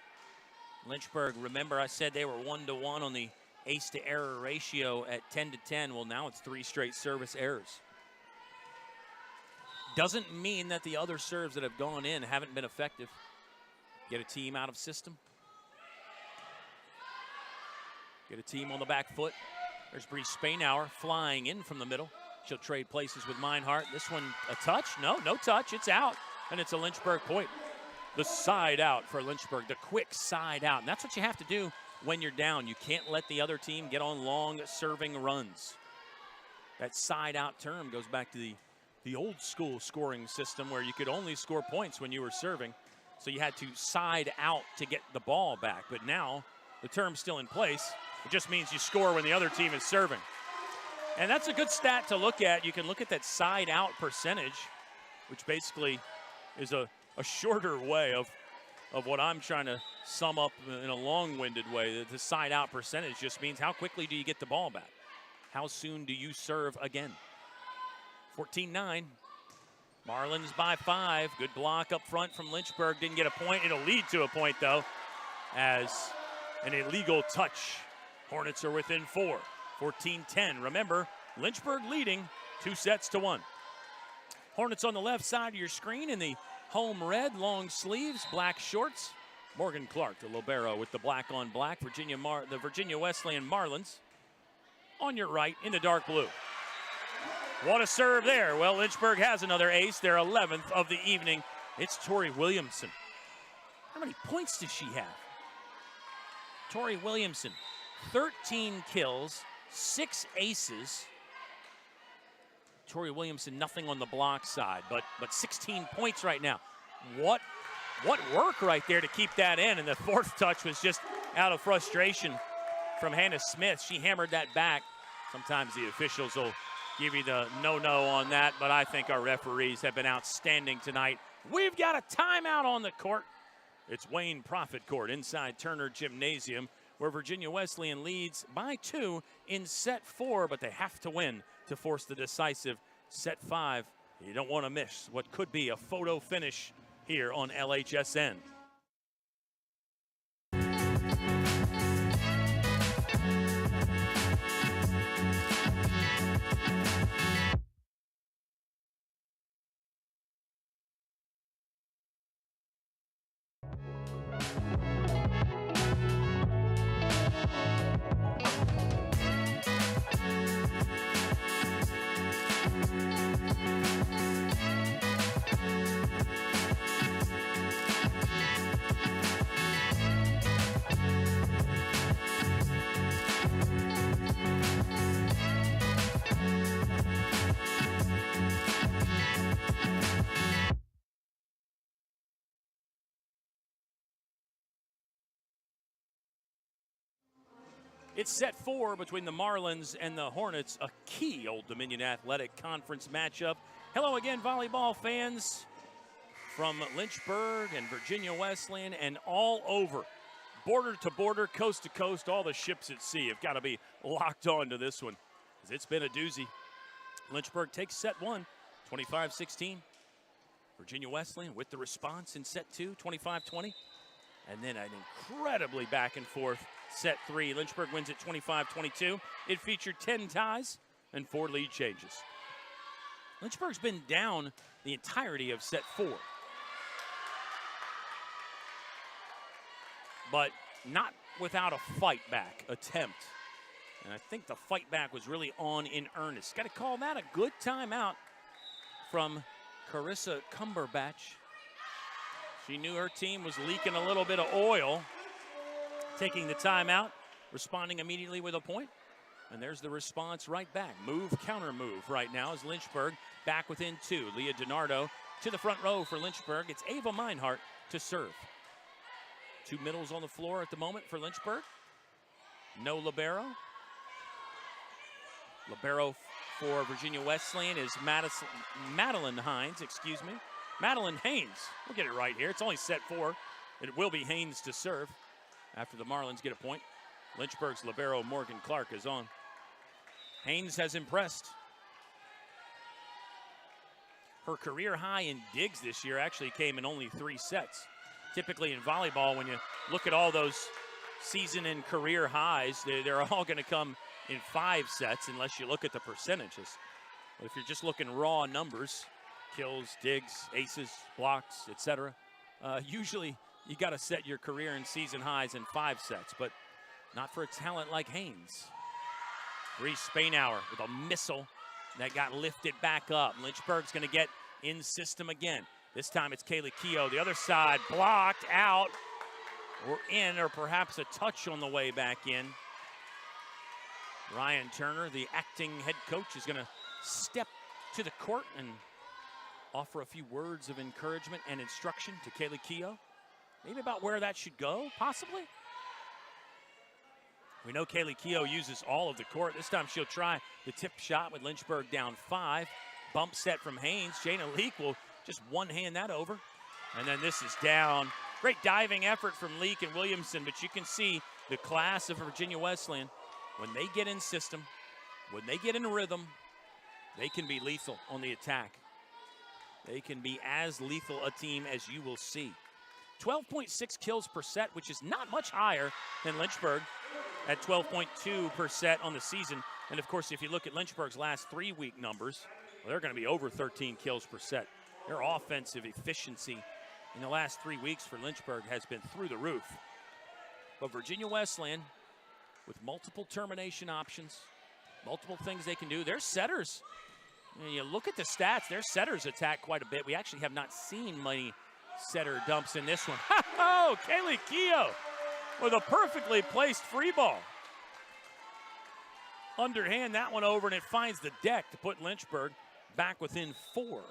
Speaker 1: Lynchburg, remember I said they were 1-to-1 on the ace to error ratio at 10-10. Well, now it's 3 straight service errors. Doesn't mean that the other serves that have gone in haven't been effective. Get a team out of system. Get a team on the back foot. There's Bree Spainauer flying in from the middle. She'll trade places with Meinhardt. This one, a touch? No touch. It's out, and it's a Lynchburg point. The side out for Lynchburg, the quick side out. And that's what you have to do when you're down. You can't let the other team get on long serving runs. That side out term goes back to the old school scoring system where you could only score points when you were serving. So you had to side out to get the ball back. But now the term's still in place. It just means you score when the other team is serving. And that's a good stat to look at. You can look at that side out percentage, which basically is a shorter way of what I'm trying to sum up in a long-winded way. The side out percentage just means how quickly do you get the ball back? How soon do you serve again? 14-9. Marlins by 5. Good block up front from Lynchburg. Didn't get a point. It'll lead to a point, though, as an illegal touch. Hornets are within 4. 14-10. Remember, Lynchburg leading 2-1. Hornets on the left side of your screen in the home red, long sleeves, black shorts. Morgan Clark, the libero, with the black on black. The Virginia Wesleyan Marlins on your right in the dark blue. What a serve there. Well, Lynchburg has another ace, their 11th of the evening. It's Tori Williamson. How many points does she have? Tori Williamson, 13 kills, 6 aces. Tori Williamson, nothing on the block side, but 16 points right now. What work right there to keep that in, and the 4th touch was just out of frustration from Hannah Smith. She hammered that back. Sometimes the officials will give you the no-no on that, but I think our referees have been outstanding tonight. We've got a timeout on the court. It's Wayne Profit Court inside Turner Gymnasium, where Virginia Wesleyan leads by 2 in set 4, but they have to win to force the decisive set 5. You don't want to miss what could be a photo finish here on LHSN. It's set 4 between the Marlins and the Hornets, a key Old Dominion Athletic Conference matchup. Hello again, volleyball fans from Lynchburg and Virginia Wesleyan and all over. Border to border, coast to coast, all the ships at sea have got to be locked on to this one, because it's been a doozy. Lynchburg takes set 1, 25-16. Virginia Wesleyan with the response in set 2, 25-20. And then an incredibly back and forth set 3. Lynchburg wins at 25-22. It featured 10 ties and 4 lead changes. Lynchburg's been down the entirety of set 4. But not without a fight back attempt. And I think the fight back was really on in earnest. Got to call that a good timeout from Carissa Cumberbatch. She knew her team was leaking a little bit of oil. taking the timeout, responding immediately with a point. And there's the response right back. Move, counter move right now as Lynchburg back within 2. Leah DiNardo to the front row for Lynchburg. It's Ava Meinhardt to serve. 2 middles on the floor at the moment for Lynchburg. No libero. Libero for Virginia Wesleyan is Madeline Haynes. Madeline Haynes. We'll get it right here. It's only set 4. It will be Haynes to serve after the Marlins get a point. Lynchburg's libero Morgan Clark is on. Haynes has impressed. Her career high in digs this year actually came in only 3 sets. Typically in volleyball, when you look at all those season and career highs, they're all going to come in 5 sets unless you look at the percentages. But if you're just looking raw numbers, kills, digs, aces, blocks, etc., usually you got to set your career and season highs in 5 sets, but not for a talent like Haynes. Reese Spainhour with a missile that got lifted back up. Lynchburg's going to get in system again. This time it's Kaylee Keough. The other side blocked out or in, or perhaps a touch on the way back in. Ryan Turner, the acting head coach, is going to step to the court and offer a few words of encouragement and instruction to Kaylee Keough. Maybe about where that should go, possibly. We know Kaylee Keough uses all of the court. This time she'll try the tip shot with Lynchburg down 5. Bump set from Haynes. Jana Leek will just one-hand that over. And then this is down. Great diving effort from Leek and Williamson, but you can see the class of Virginia Wesleyan. When they get in system, when they get in rhythm, they can be lethal on the attack. They can be as lethal a team as you will see. 12.6 kills per set, which is not much higher than Lynchburg at 12.2 per set on the season. And of course, if you look at Lynchburg's last 3-week numbers, well, they're going to be over 13 kills per set. Their offensive efficiency in the last 3 weeks for Lynchburg has been through the roof. But Virginia Wesleyan, with multiple termination options, multiple things they can do. Their setters, you look at the stats, their setters attack quite a bit. We actually have not seen many setter dumps in this one. Oh, Kaylee Keough with a perfectly placed free ball. Underhand that one over, and it finds the deck to put Lynchburg back within 4.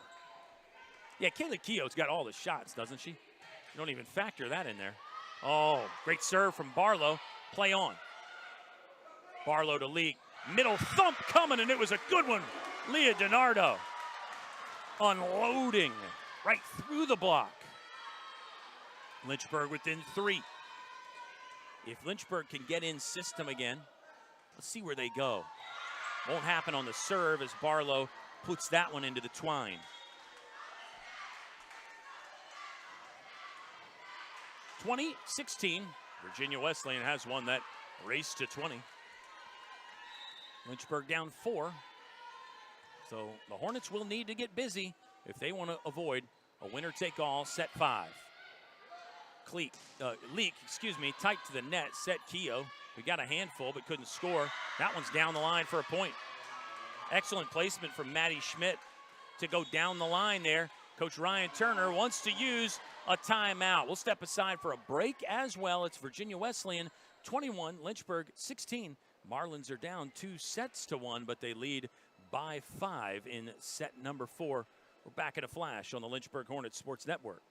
Speaker 1: Yeah, Kaylee Keough's got all the shots, doesn't she? You don't even factor that in there. Oh, great serve from Barlow. Play on. Barlow to Leek. Middle thump coming, and it was a good one. Leah DiNardo unloading right through the block. Lynchburg within 3. If Lynchburg can get in system again, let's see where they go. Won't happen on the serve as Barlow puts that one into the twine. 20-16, Virginia Wesleyan has won that race to 20. Lynchburg down 4. So the Hornets will need to get busy if they want to avoid a winner-take-all set 5. Leek, tight to the net, set Keough. We got a handful but couldn't score. That one's down the line for a point. Excellent placement from Maddie Schmidt to go down the line there. Coach Ryan Turner wants to use a timeout. We'll step aside for a break as well. It's Virginia Wesleyan 21, Lynchburg 16. Marlins are down 2-1, but they lead by 5 in set number 4. We're back in a flash on the Lynchburg Hornets Sports Network.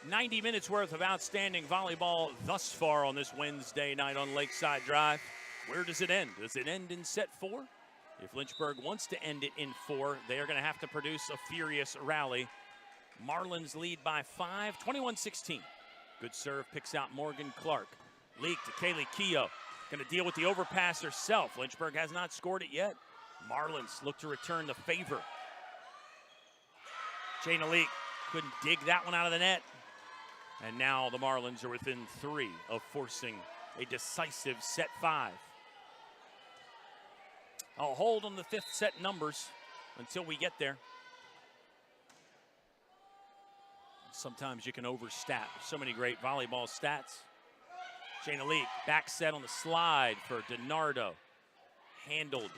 Speaker 1: $90 minutes worth of outstanding volleyball thus far on this Wednesday night on Lakeside Drive. Where does it end? Does it end in set 4? If Lynchburg wants to end it in 4, they are going to have to produce a furious rally. Marlins lead by 5, 21-16. Good serve, picks out Morgan Clark. Leak to Kaylee Keogh. Going to deal with the overpass herself. Lynchburg has not scored it yet. Marlins look to return the favor. Jayna Leak couldn't dig that one out of the net. And now the Marlins are within 3 of forcing a decisive set 5. I'll hold on the 5th set numbers until we get there. Sometimes you can overstat. So many great volleyball stats. Jayna Leak, back set on the slide for DiNardo. Handled.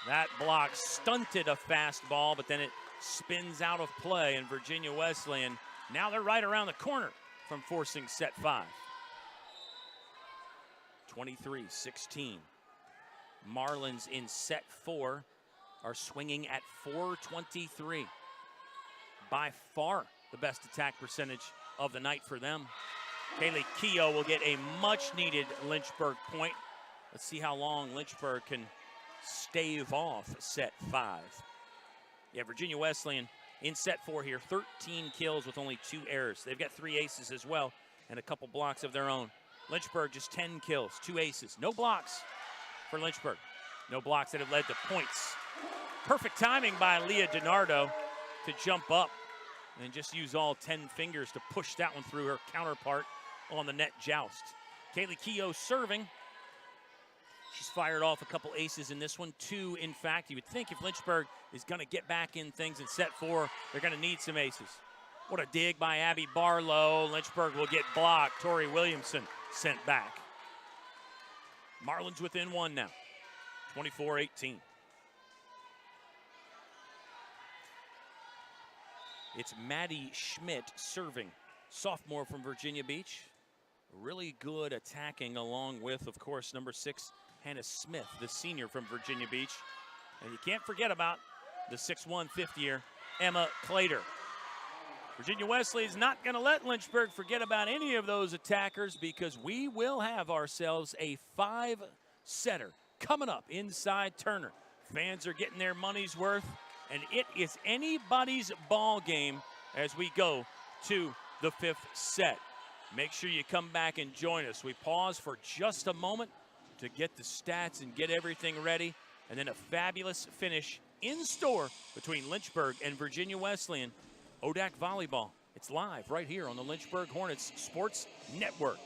Speaker 1: That block stunted a fast ball, but then it spins out of play, and Virginia Wesleyan, now they're right around the corner from forcing set 5. 23-16. Marlins in set 4 are swinging at .423. By far the best attack percentage of the night for them. Kaylee Keogh will get a much-needed Lynchburg point. Let's see how long Lynchburg can stave off set 5. Yeah, Virginia Wesleyan in set 4 here, 13 kills with only 2 errors. They've got 3 aces as well and a couple blocks of their own. Lynchburg just 10 kills, 2 aces. No blocks for Lynchburg. No blocks that have led to points. Perfect timing by Leah DiNardo to jump up and just use all 10 fingers to push that one through her counterpart on the net joust. Kaylee Keogh serving. She's fired off a couple aces in this one, 2 in fact. You would think if Lynchburg is going to get back in things in set 4, they're going to need some aces. What a dig by Abby Barlow. Lynchburg will get blocked. Tori Williamson sent back. Marlins within 1 now, 24-18. It's Maddie Schmidt serving, sophomore from Virginia Beach. Really good attacking, along with, of course, number 6, Hannah Smith, the senior from Virginia Beach. And you can't forget about the 6'1", 5th-year Emma Clater. Virginia Wesleyan is not going to let Lynchburg forget about any of those attackers, because we will have ourselves a 5-setter coming up inside Turner. Fans are getting their money's worth, and it is anybody's ball game as we go to the 5th set. Make sure you come back and join us. We pause for just a moment to get the stats and get everything ready, and then a fabulous finish in store between Lynchburg and Virginia Wesleyan. ODAC Volleyball. It's live right here on the Lynchburg Hornets Sports Network.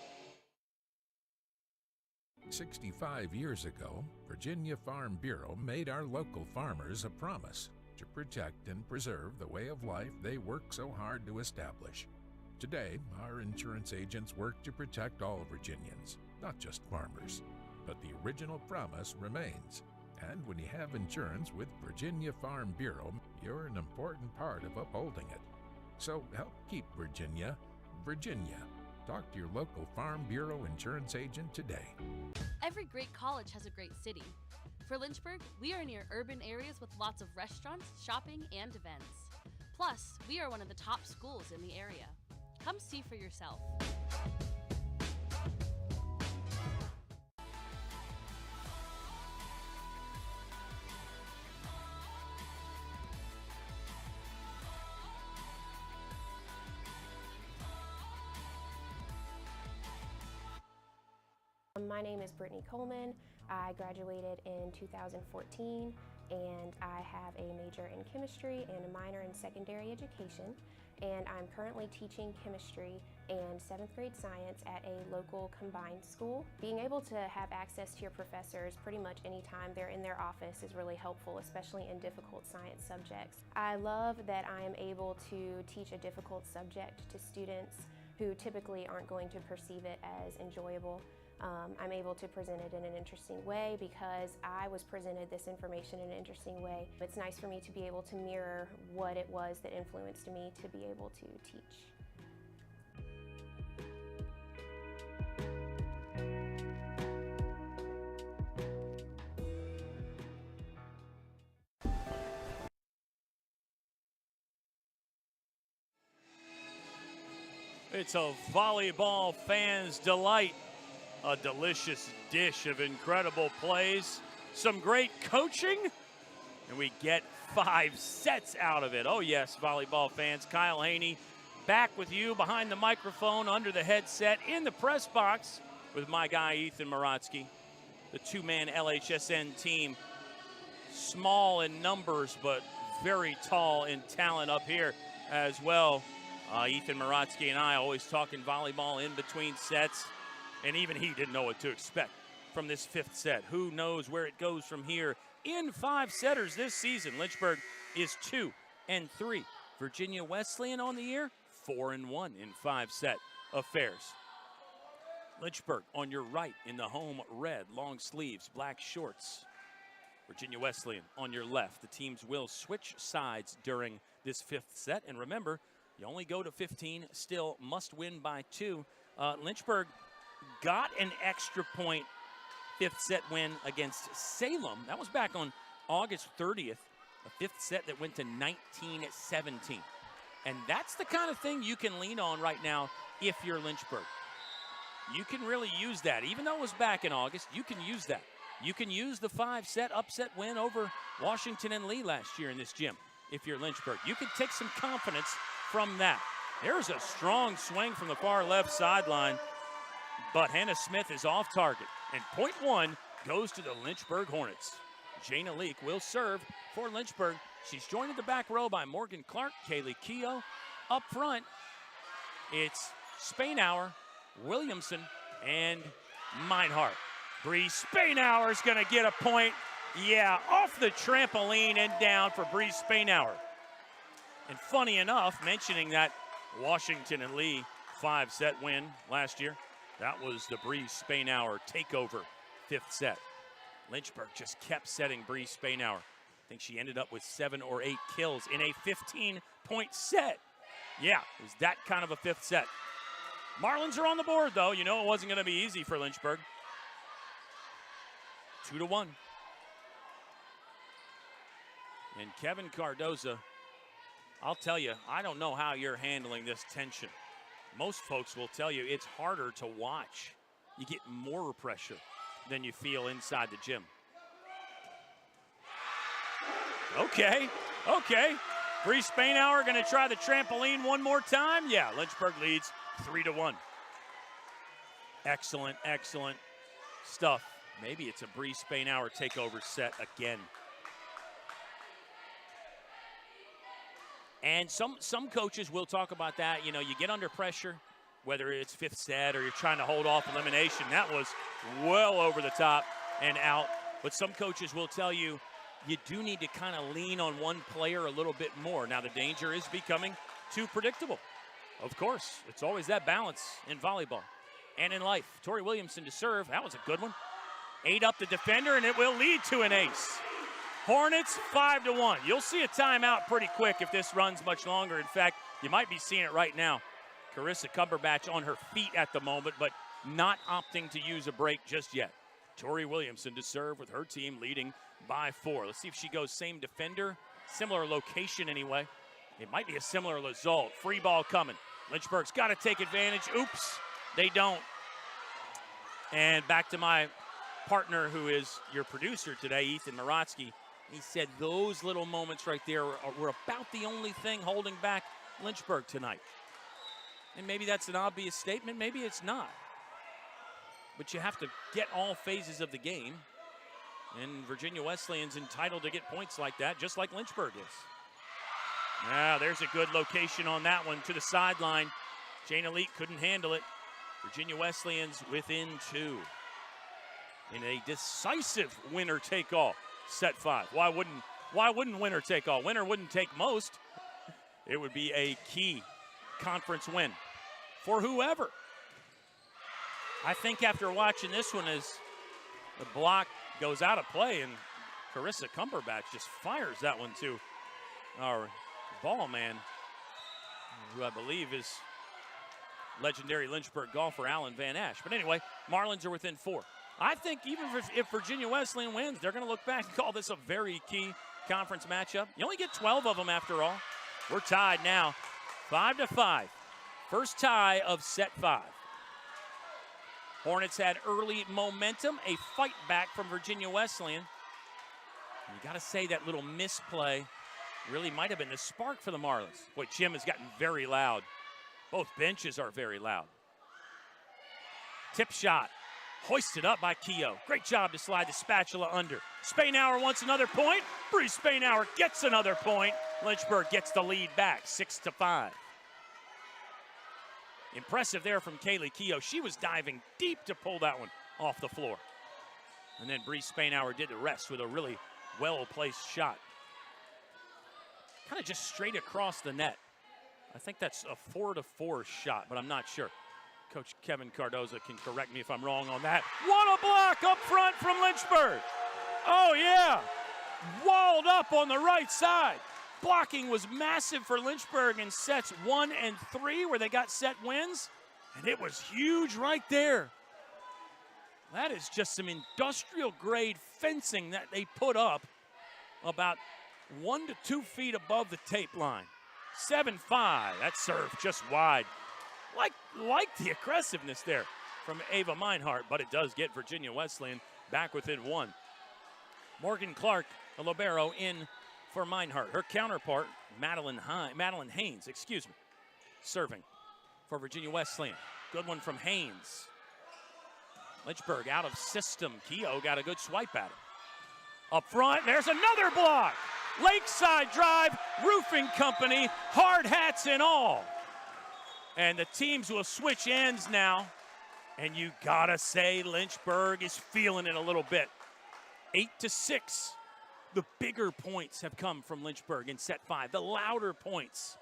Speaker 15: 65 years ago, Virginia Farm Bureau made our local farmers a promise to protect and preserve the way of life they work so hard to establish. Today, our insurance agents work to protect all Virginians, not just farmers. But the original promise remains. And when you have insurance with Virginia Farm Bureau, you're an important part of upholding it. So help keep Virginia, Virginia. Talk to your local Farm Bureau insurance agent today.
Speaker 13: Every great college has a great city. For Lynchburg, we are near urban areas with lots of restaurants, shopping, and events. Plus, we are one of the top schools in the area. Come see for yourself.
Speaker 16: My name is Brittany Coleman. I graduated in 2014, and I have a major in chemistry and a minor in secondary education. And I'm currently teaching chemistry and 7th grade science at a local combined school. Being able to have access to your professors pretty much anytime they're in their office is really helpful, especially in difficult science subjects. I love that I am able to teach a difficult subject to students who typically aren't going to perceive it as enjoyable. I'm able to present it in an interesting way because I was presented this information in an interesting way. It's nice for me to be able to mirror what it was that influenced me to be able to teach.
Speaker 1: It's a volleyball fan's delight A delicious dish of incredible plays, some great coaching, and we get 5 sets out of it. Oh yes, volleyball fans, Kyle Haney back with you behind the microphone, under the headset, in the press box with my guy Ethan Morotsky. The two-man LHSN team, small in numbers but very tall in talent up here as well. Ethan Morotsky and I always talking volleyball in between sets, and even he didn't know what to expect from this 5th set. Who knows where it goes from here in 5-setters this season. Lynchburg is 2-3. Virginia Wesleyan on the year, 4-1 in 5-set affairs. Lynchburg on your right in the home red, long sleeves, black shorts. Virginia Wesleyan on your left. The teams will switch sides during this 5th set. And remember, you only go to 15, still must win by 2. Lynchburg got an extra point 5th set win against Salem. That was back on August 30th, a 5th set that went to 19-17. And that's the kind of thing you can lean on right now if you're Lynchburg. You can really use that. Even though it was back in August, you can use that. You can use the 5-set upset win over Washington and Lee last year in this gym if you're Lynchburg. You can take some confidence from that. There's a strong swing from the far left sideline, but Hannah Smith is off target. And point 1 goes to the Lynchburg Hornets. Jana Leak will serve for Lynchburg. She's joined in the back row by Morgan Clark, Kaylee Keogh. Up front, it's Spainauer, Williamson, and Meinhardt. Bree Spainauer is going to get a point. Yeah, off the trampoline and down for Bree Spainauer. And funny enough, mentioning that Washington and Lee 5-set win last year, that was the Bree Spainauer takeover 5th set. Lynchburg just kept setting Bree Spainauer. I think she ended up with 7 or 8 kills in a 15-point set. Yeah, it was that kind of a 5th set. Marlins are on the board, though. You know it wasn't going to be easy for Lynchburg. 2-1. And Kevin Cardoza, I'll tell you, I don't know how you're handling this tension. Most folks will tell you it's harder to watch. You get more pressure than you feel inside the gym. Okay. Bree Spainauer going to try the trampoline one more time. Yeah, Lynchburg leads 3-1. Excellent stuff. Maybe it's a Bree Spainauer takeover set again. And some coaches will talk about that. You know, you get under pressure, whether it's 5th set or you're trying to hold off elimination. That was well over the top and out. But some coaches will tell you you do need to kind of lean on one player a little bit more. Now, the danger is becoming too predictable. Of course, it's always that balance in volleyball and in life. Tori Williamson to serve. That was a good one. 8 up the defender, and it will lead to an ace. Hornets 5-1. You'll see a timeout pretty quick if this runs much longer. In fact, you might be seeing it right now. Carissa Cumberbatch on her feet at the moment, but not opting to use a break just yet. Tori Williamson to serve with her team leading by 4. Let's see if she goes same defender, similar location anyway. It might be a similar result. Free ball coming. Lynchburg's got to take advantage. Oops, they don't. And back to my partner who is your producer today, Ethan Morotsky. He said those little moments right there were about the only thing holding back Lynchburg tonight. And maybe that's an obvious statement, maybe it's not. But you have to get all phases of the game. And Virginia Wesleyan's entitled to get points like that, just like Lynchburg is. Now, there's a good location on that one to the sideline. Jana Leak couldn't handle it. Virginia Wesleyan's within 2. In a decisive winner-take-all. Set 5. Why wouldn't winner take all? Winner wouldn't take most. It would be a key conference win for whoever. I think after watching this one as the block goes out of play and Carissa Cumberbatch just fires that one to our ball man, who I believe is legendary Lynchburg golfer Alan Van Ash. But anyway, Marlins are within 4. I think even if Virginia Wesleyan wins, they're going to look back and call this a very key conference matchup. You only get 12 of them after all. We're tied now, 5-5. First tie of set 5. Hornets had early momentum, a fight back from Virginia Wesleyan. And you got to say that little misplay really might have been the spark for the Marlins. Boy, Jim has gotten very loud. Both benches are very loud. Tip shot, hoisted up by Keogh. Great job to slide the spatula under. Spainauer wants another point. Bruce Spainauer gets another point. Lynchburg gets the lead back, 6-5. Impressive there from Kaylee Keogh. She was diving deep to pull that one off the floor. And then Bree Spainauer did the rest with a really well-placed shot. Kind of just straight across the net. I think that's a 4-4 shot, but I'm not sure. Coach Kevin Cardoza can correct me if I'm wrong on that. What a block up front from Lynchburg. Oh, yeah. Walled up on the right side. Blocking was massive for Lynchburg in sets 1 and 3 where they got set wins, and it was huge right there. That is just some industrial grade fencing that they put up about 1 to 2 feet above the tape line. 7-5, that serve just wide. Like the aggressiveness there from Ava Meinhardt, but it does get Virginia Wesleyan back within 1. Morgan Clark, a libero, in for Meinhardt. Her counterpart, Madeline Haynes, serving for Virginia Wesleyan. Good one from Haynes. Lynchburg out of system. Keogh got a good swipe at it. Up front, there's another block. Lakeside Drive Roofing Company, hard hats and all. And the teams will switch ends now. And you gotta say Lynchburg is feeling it a little bit. 8-6. The bigger points have come from Lynchburg in set 5. The louder points.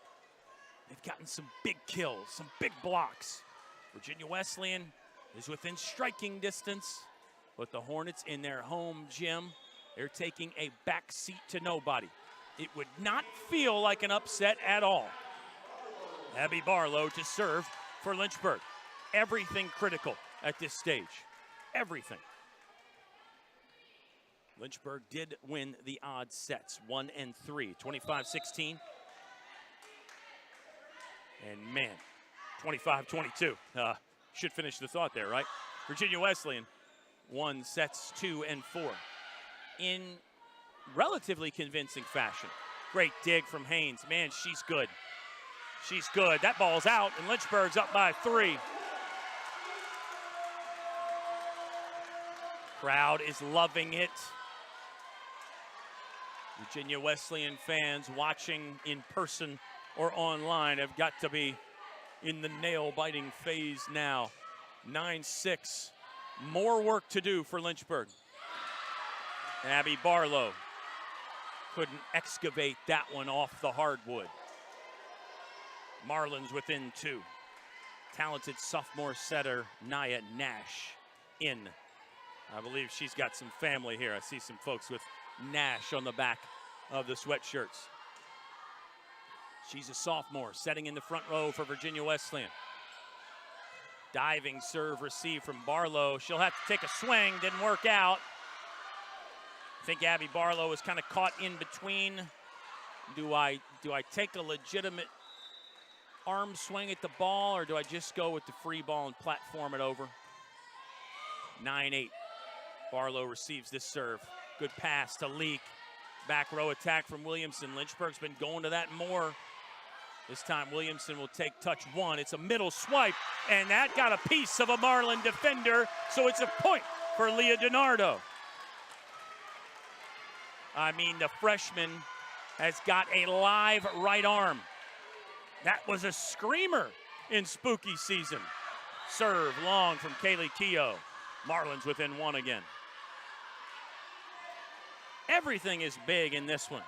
Speaker 1: They've gotten some big kills, some big blocks. Virginia Wesleyan is within striking distance, but the Hornets in their home gym, they're taking a back seat to nobody. It would not feel like an upset at all. Abby Barlow to serve for Lynchburg. Everything critical at this stage. Everything. Lynchburg did win the odd sets, 1 and 3, 25-16. And man, 25-22. Should finish the thought there, right? Virginia Wesleyan won sets 2 and 4 in relatively convincing fashion. Great dig from Haynes. Man, she's good. She's good. That ball's out, and Lynchburg's up by 3. Crowd is loving it. Virginia Wesleyan fans watching in person or online have got to be in the nail-biting phase now. 9-6. More work to do for Lynchburg. Abby Barlow couldn't excavate that one off the hardwood. Marlins within 2. Talented sophomore setter Nia Nash in. I believe she's got some family here. I see some folks with Nash on the back of the sweatshirts. She's a sophomore, setting in the front row for Virginia Wesleyan. Diving serve received from Barlow. She'll have to take a swing, didn't work out. I think Abby Barlow was kind of caught in between. Do I take a legitimate arm swing at the ball, or do I just go with the free ball and platform it over? 9-8. Barlow receives this serve. Good pass to Leak. Back row attack from Williamson. Lynchburg's been going to that more. This time Williamson will take touch 1. It's a middle swipe, and that got a piece of a Marlin defender, so it's a point for Leah DiNardo. I mean, the freshman has got a live right arm. That was a screamer in spooky season. Serve long from Kaylee Keogh. Marlins within 1 again. Everything is big in this one.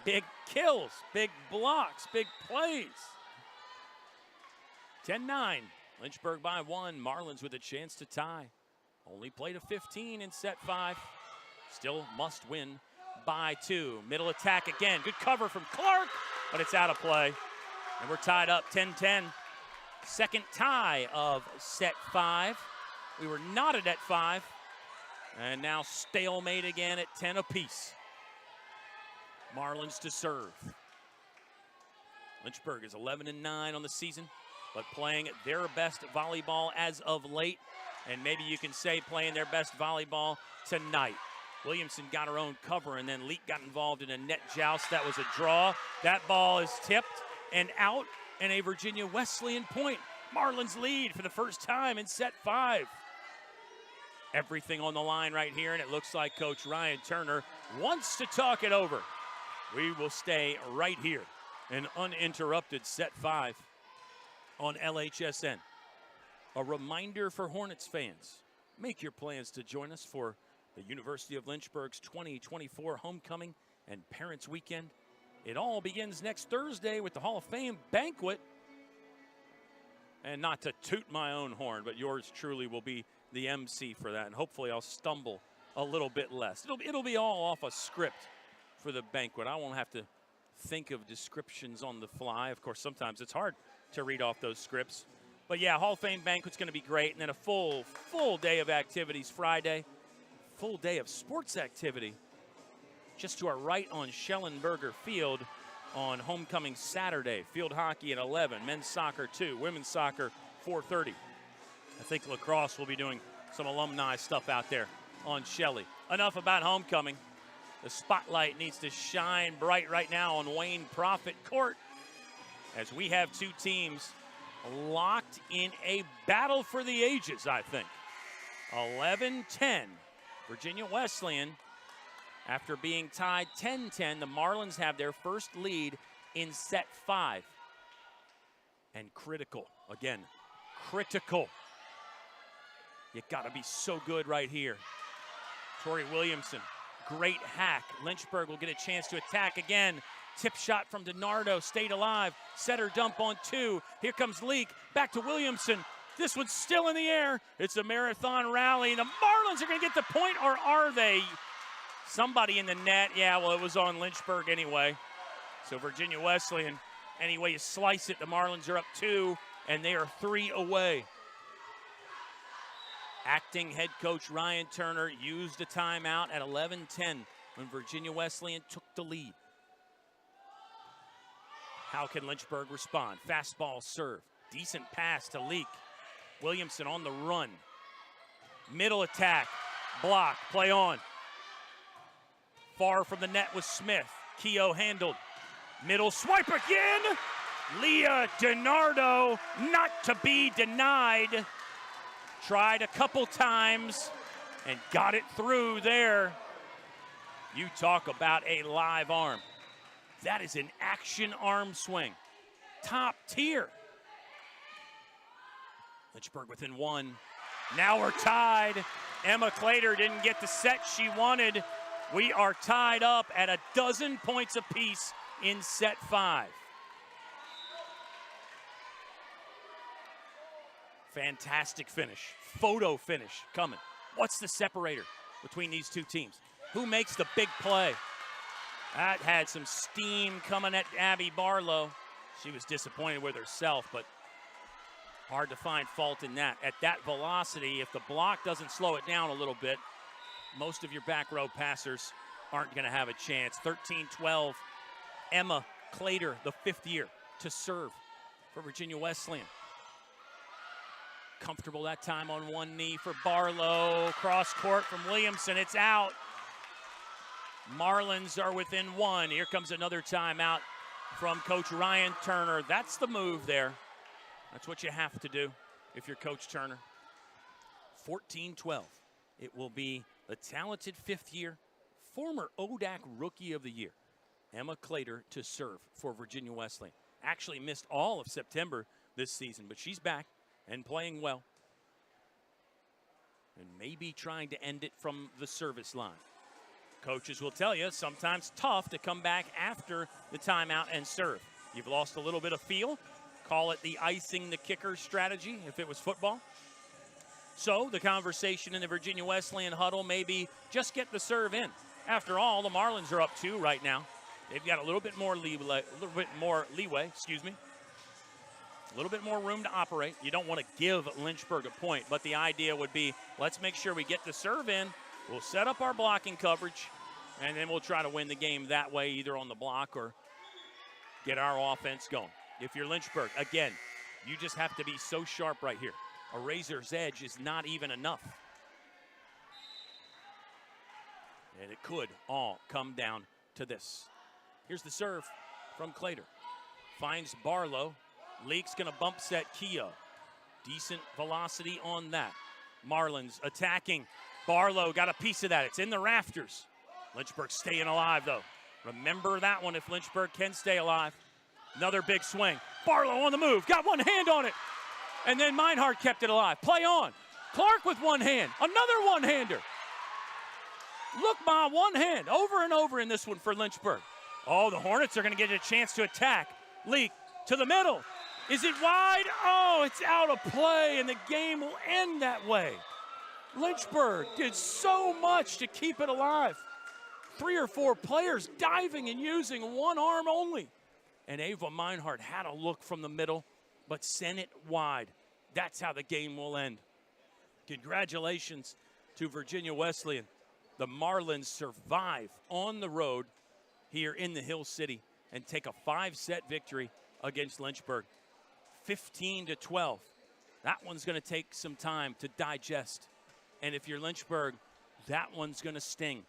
Speaker 1: Big kills, big blocks, big plays. 10-9. Lynchburg by 1. Marlins with a chance to tie. Only played a 15 in set 5. Still must win by 2. Middle attack again. Good cover from Clark, but it's out of play. And we're tied up 10-10. Second tie of set 5. We were knotted at 5. And now stalemate again at 10 apiece. Marlins to serve. Lynchburg is 11-9 on the season. but playing their best volleyball as of late, and maybe you can say playing their best volleyball tonight. Williamson got her own cover, and then Leak got involved in a net joust. That was a draw. That ball is tipped and out, and a Virginia Wesleyan point. Marlins lead for the first time in set 5. Everything on the line right here, and it looks like Coach Ryan Turner wants to talk it over. We will stay right here in uninterrupted set 5 on LHSN. A reminder for Hornets fans, make your plans to join us for the University of Lynchburg's 2024 Homecoming and Parents Weekend. It all begins next Thursday with the Hall of Fame banquet. And not to toot my own horn, but yours truly will be the MC for that. And hopefully I'll stumble a little bit less. It'll be all off a script for the banquet. I won't have to think of descriptions on the fly. Of course, sometimes it's hard to read off those scripts. But yeah, Hall of Fame banquet's going to be great. And then a full day of activities Friday. Full day of sports activity just to our right on Schellenberger Field on homecoming Saturday. Field hockey at 11, men's soccer 2, women's soccer 4:30. I think lacrosse will be doing some alumni stuff out there on Shelley. Enough about homecoming. The spotlight needs to shine bright right now on Wayne Prophet Court as we have two teams locked in a battle for the ages, I think. 11-10. Virginia Wesleyan, after being tied 10-10, the Marlins have their first lead in set 5. And critical, again, critical. You gotta be so good right here. Tori Williamson, great hack. Lynchburg will get a chance to attack again. Tip shot from DiNardo, stayed alive. Setter dump on 2. Here comes Leak, back to Williamson. This one's still in the air. It's a marathon rally. The Marlins are going to get the point, or are they? Somebody in the net. Yeah, well, it was on Lynchburg anyway. So Virginia Wesleyan, any way you slice it, the Marlins are up 2, and they are 3 away. Acting head coach Ryan Turner used a timeout at 11-10 when Virginia Wesleyan took the lead. How can Lynchburg respond? Fastball serve. Decent pass to Leak. Williamson on the run. Middle attack. Block. Play on. Far from the net was Smith. Keogh handled. Middle swipe again. Leah DiNardo, not to be denied. Tried a couple times and got it through there. You talk about a live arm. That is an action arm swing. Top tier. Lynchburg within 1. Now we're tied. Emma Clater didn't get the set she wanted. We are tied up at 12 points apiece in set 5. Fantastic finish. Photo finish coming. What's the separator between these two teams? Who makes the big play? That had some steam coming at Abby Barlow. She was disappointed with herself, but hard to find fault in that. At that velocity, if the block doesn't slow it down a little bit, most of your back row passers aren't going to have a chance. 13-12, Emma Clater, the 5th year, to serve for Virginia Wesleyan. Comfortable that time on one knee for Barlow. Cross court from Williamson. It's out. Marlins are within 1. Here comes another timeout from Coach Ryan Turner. That's the move there. That's what you have to do if you're Coach Turner. 14-12. It will be the talented 5th year, former ODAC Rookie of the Year, Emma Clater, to serve for Virginia Wesleyan. Actually missed all of September this season, but she's back and playing well. And maybe trying to end it from the service line. Coaches will tell you sometimes tough to come back after the timeout and serve. You've lost a little bit of feel. Call it the icing the kicker strategy if it was football. So the conversation in the Virginia Wesleyan huddle may be just get the serve in. After all, the Marlins are up 2 right now. They've got a little bit more leeway, a little bit more room to operate. You don't want to give Lynchburg a point, but the idea would be let's make sure we get the serve in. We'll set up our blocking coverage, and then we'll try to win the game that way, either on the block or get our offense going. If you're Lynchburg, again, You just have to be so sharp right here. A razor's edge is not even enough. And it could all come down to this. Here's the serve from Clater. Finds Barlow. Leak's going to bump set Keogh. Decent velocity on that. Marlins attacking. Barlow got a piece of that. It's in the rafters. Lynchburg staying alive, though. Remember that one if Lynchburg can stay alive. Another big swing. Barlow on the move. Got one hand on it. And then Meinhardt kept it alive. Play on. Clark with one hand. Another one-hander. Look, Ma, one hand. Over and over in this one for Lynchburg. Oh, the Hornets are going to get a chance to attack. Leak to the middle. Is it wide? Oh, it's out of play, and the game will end that way. Lynchburg did so much to keep it alive. 3 or 4 players diving and using one arm only. And Ava Meinhardt had a look from the middle, but sent it wide. That's how the game will end. Congratulations to Virginia Wesleyan. The Marlins survive on the road here in the Hill City and take a 5-set victory against Lynchburg. 15-12. That one's going to take some time to digest. And if you're Lynchburg, that one's going to sting.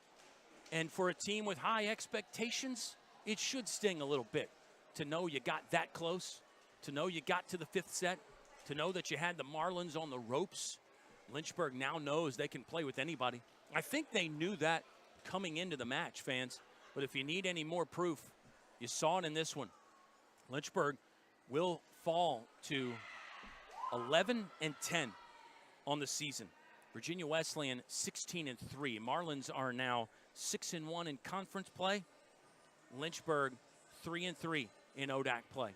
Speaker 1: And for a team with high expectations, it should sting a little bit to know you got that close, to know you got to the 5th set, to know that you had the Marlins on the ropes. Lynchburg now knows they can play with anybody. I think they knew that coming into the match, fans. But if you need any more proof, you saw it in this one. Lynchburg will fall to 11-10 on the season. Virginia Wesleyan 16-3. Marlins are now 6-1 in conference play. Lynchburg 3-3 in ODAC play.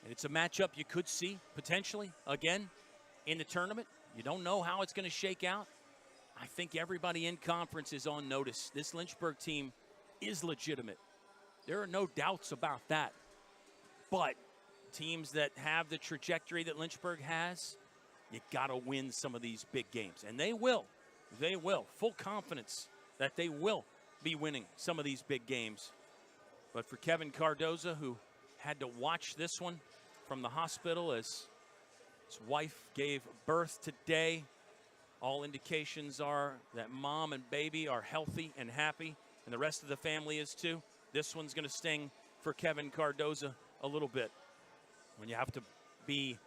Speaker 1: And it's a matchup you could see potentially again in the tournament. You don't know how it's going to shake out. I think everybody in conference is on notice. This Lynchburg team is legitimate. There are no doubts about that. But teams that have the trajectory that Lynchburg has, you got to win some of these big games. And they will. They will. Full confidence that they will be winning some of these big games. But for Kevin Cardoza, who had to watch this one from the hospital as his wife gave birth today, all indications are that mom and baby are healthy and happy, and the rest of the family is too. This one's going to sting for Kevin Cardoza a little bit when you have to be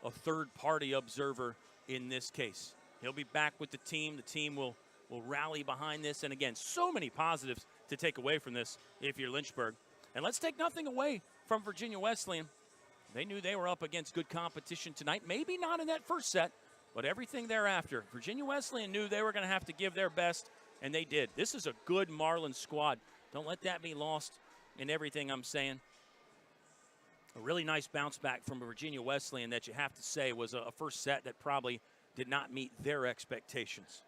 Speaker 1: a third-party observer in this case. He'll be back with the team. The team will rally behind this. And again, so many positives to take away from this if you're Lynchburg. And let's take nothing away from Virginia Wesleyan. They knew they were up against good competition tonight. Maybe not in that first set, but everything thereafter. Virginia Wesleyan knew they were going to have to give their best, and they did. This is a good Marlins squad. Don't let that be lost in everything I'm saying. A really nice bounce back from Virginia Wesleyan that you have to say was a first set that probably did not meet their expectations.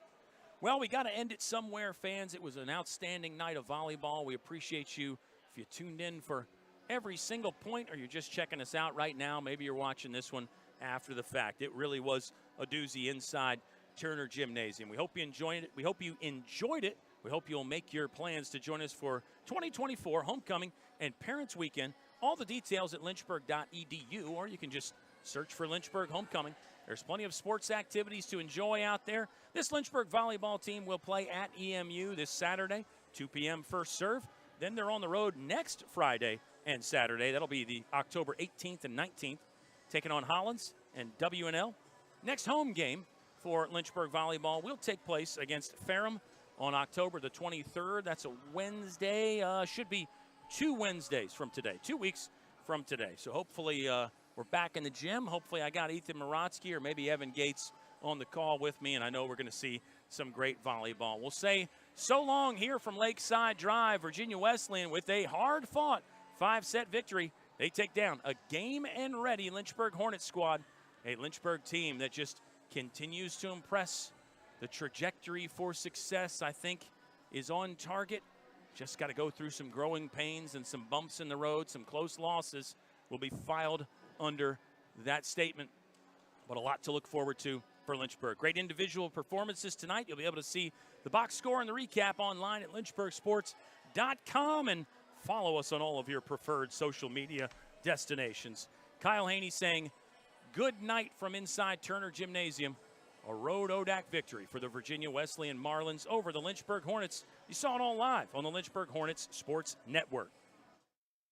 Speaker 1: Well, we got to end it somewhere, fans. It was an outstanding night of volleyball. We appreciate you if you tuned in for every single point, or you're just checking us out right now. Maybe you're watching this one after the fact. It really was a doozy inside Turner Gymnasium. We hope you enjoyed it. We hope you enjoyed it. We hope you'll make your plans to join us for 2024 Homecoming and Parents Weekend. All the details at lynchburg.edu, or you can just search for Lynchburg Homecoming. There's plenty of sports activities to enjoy out there. This Lynchburg volleyball team will play at EMU this Saturday, 2 p.m. first serve. Then they're on the road next Friday and Saturday. That'll be the October 18th and 19th, taking on Hollins and WNL. Next home game for Lynchburg volleyball will take place against Ferrum on October the 23rd. That's a Wednesday. Should be 2 Wednesdays from today, 2 weeks from today. So hopefully we're back in the gym. Hopefully I got Ethan Morotsky or maybe Evan Gates on the call with me, and I know we're going to see some great volleyball. We'll say so long here from Lakeside Drive. Virginia Wesleyan with a hard-fought 5-set victory. They take down a game-and-ready Lynchburg Hornets squad, a Lynchburg team that just continues to impress. The trajectory for success, I think, is on target. Just got to go through some growing pains and some bumps in the road. Some close losses will be filed under that statement. But a lot to look forward to for Lynchburg. Great individual performances tonight. You'll be able to see the box score and the recap online at lynchburgsports.com, and follow us on all of your preferred social media destinations. Kyle Haney saying, good night from inside Turner Gymnasium. A road ODAC victory for the Virginia Wesleyan Marlins over the Lynchburg Hornets. You saw it all live on the Lynchburg Hornets Sports Network.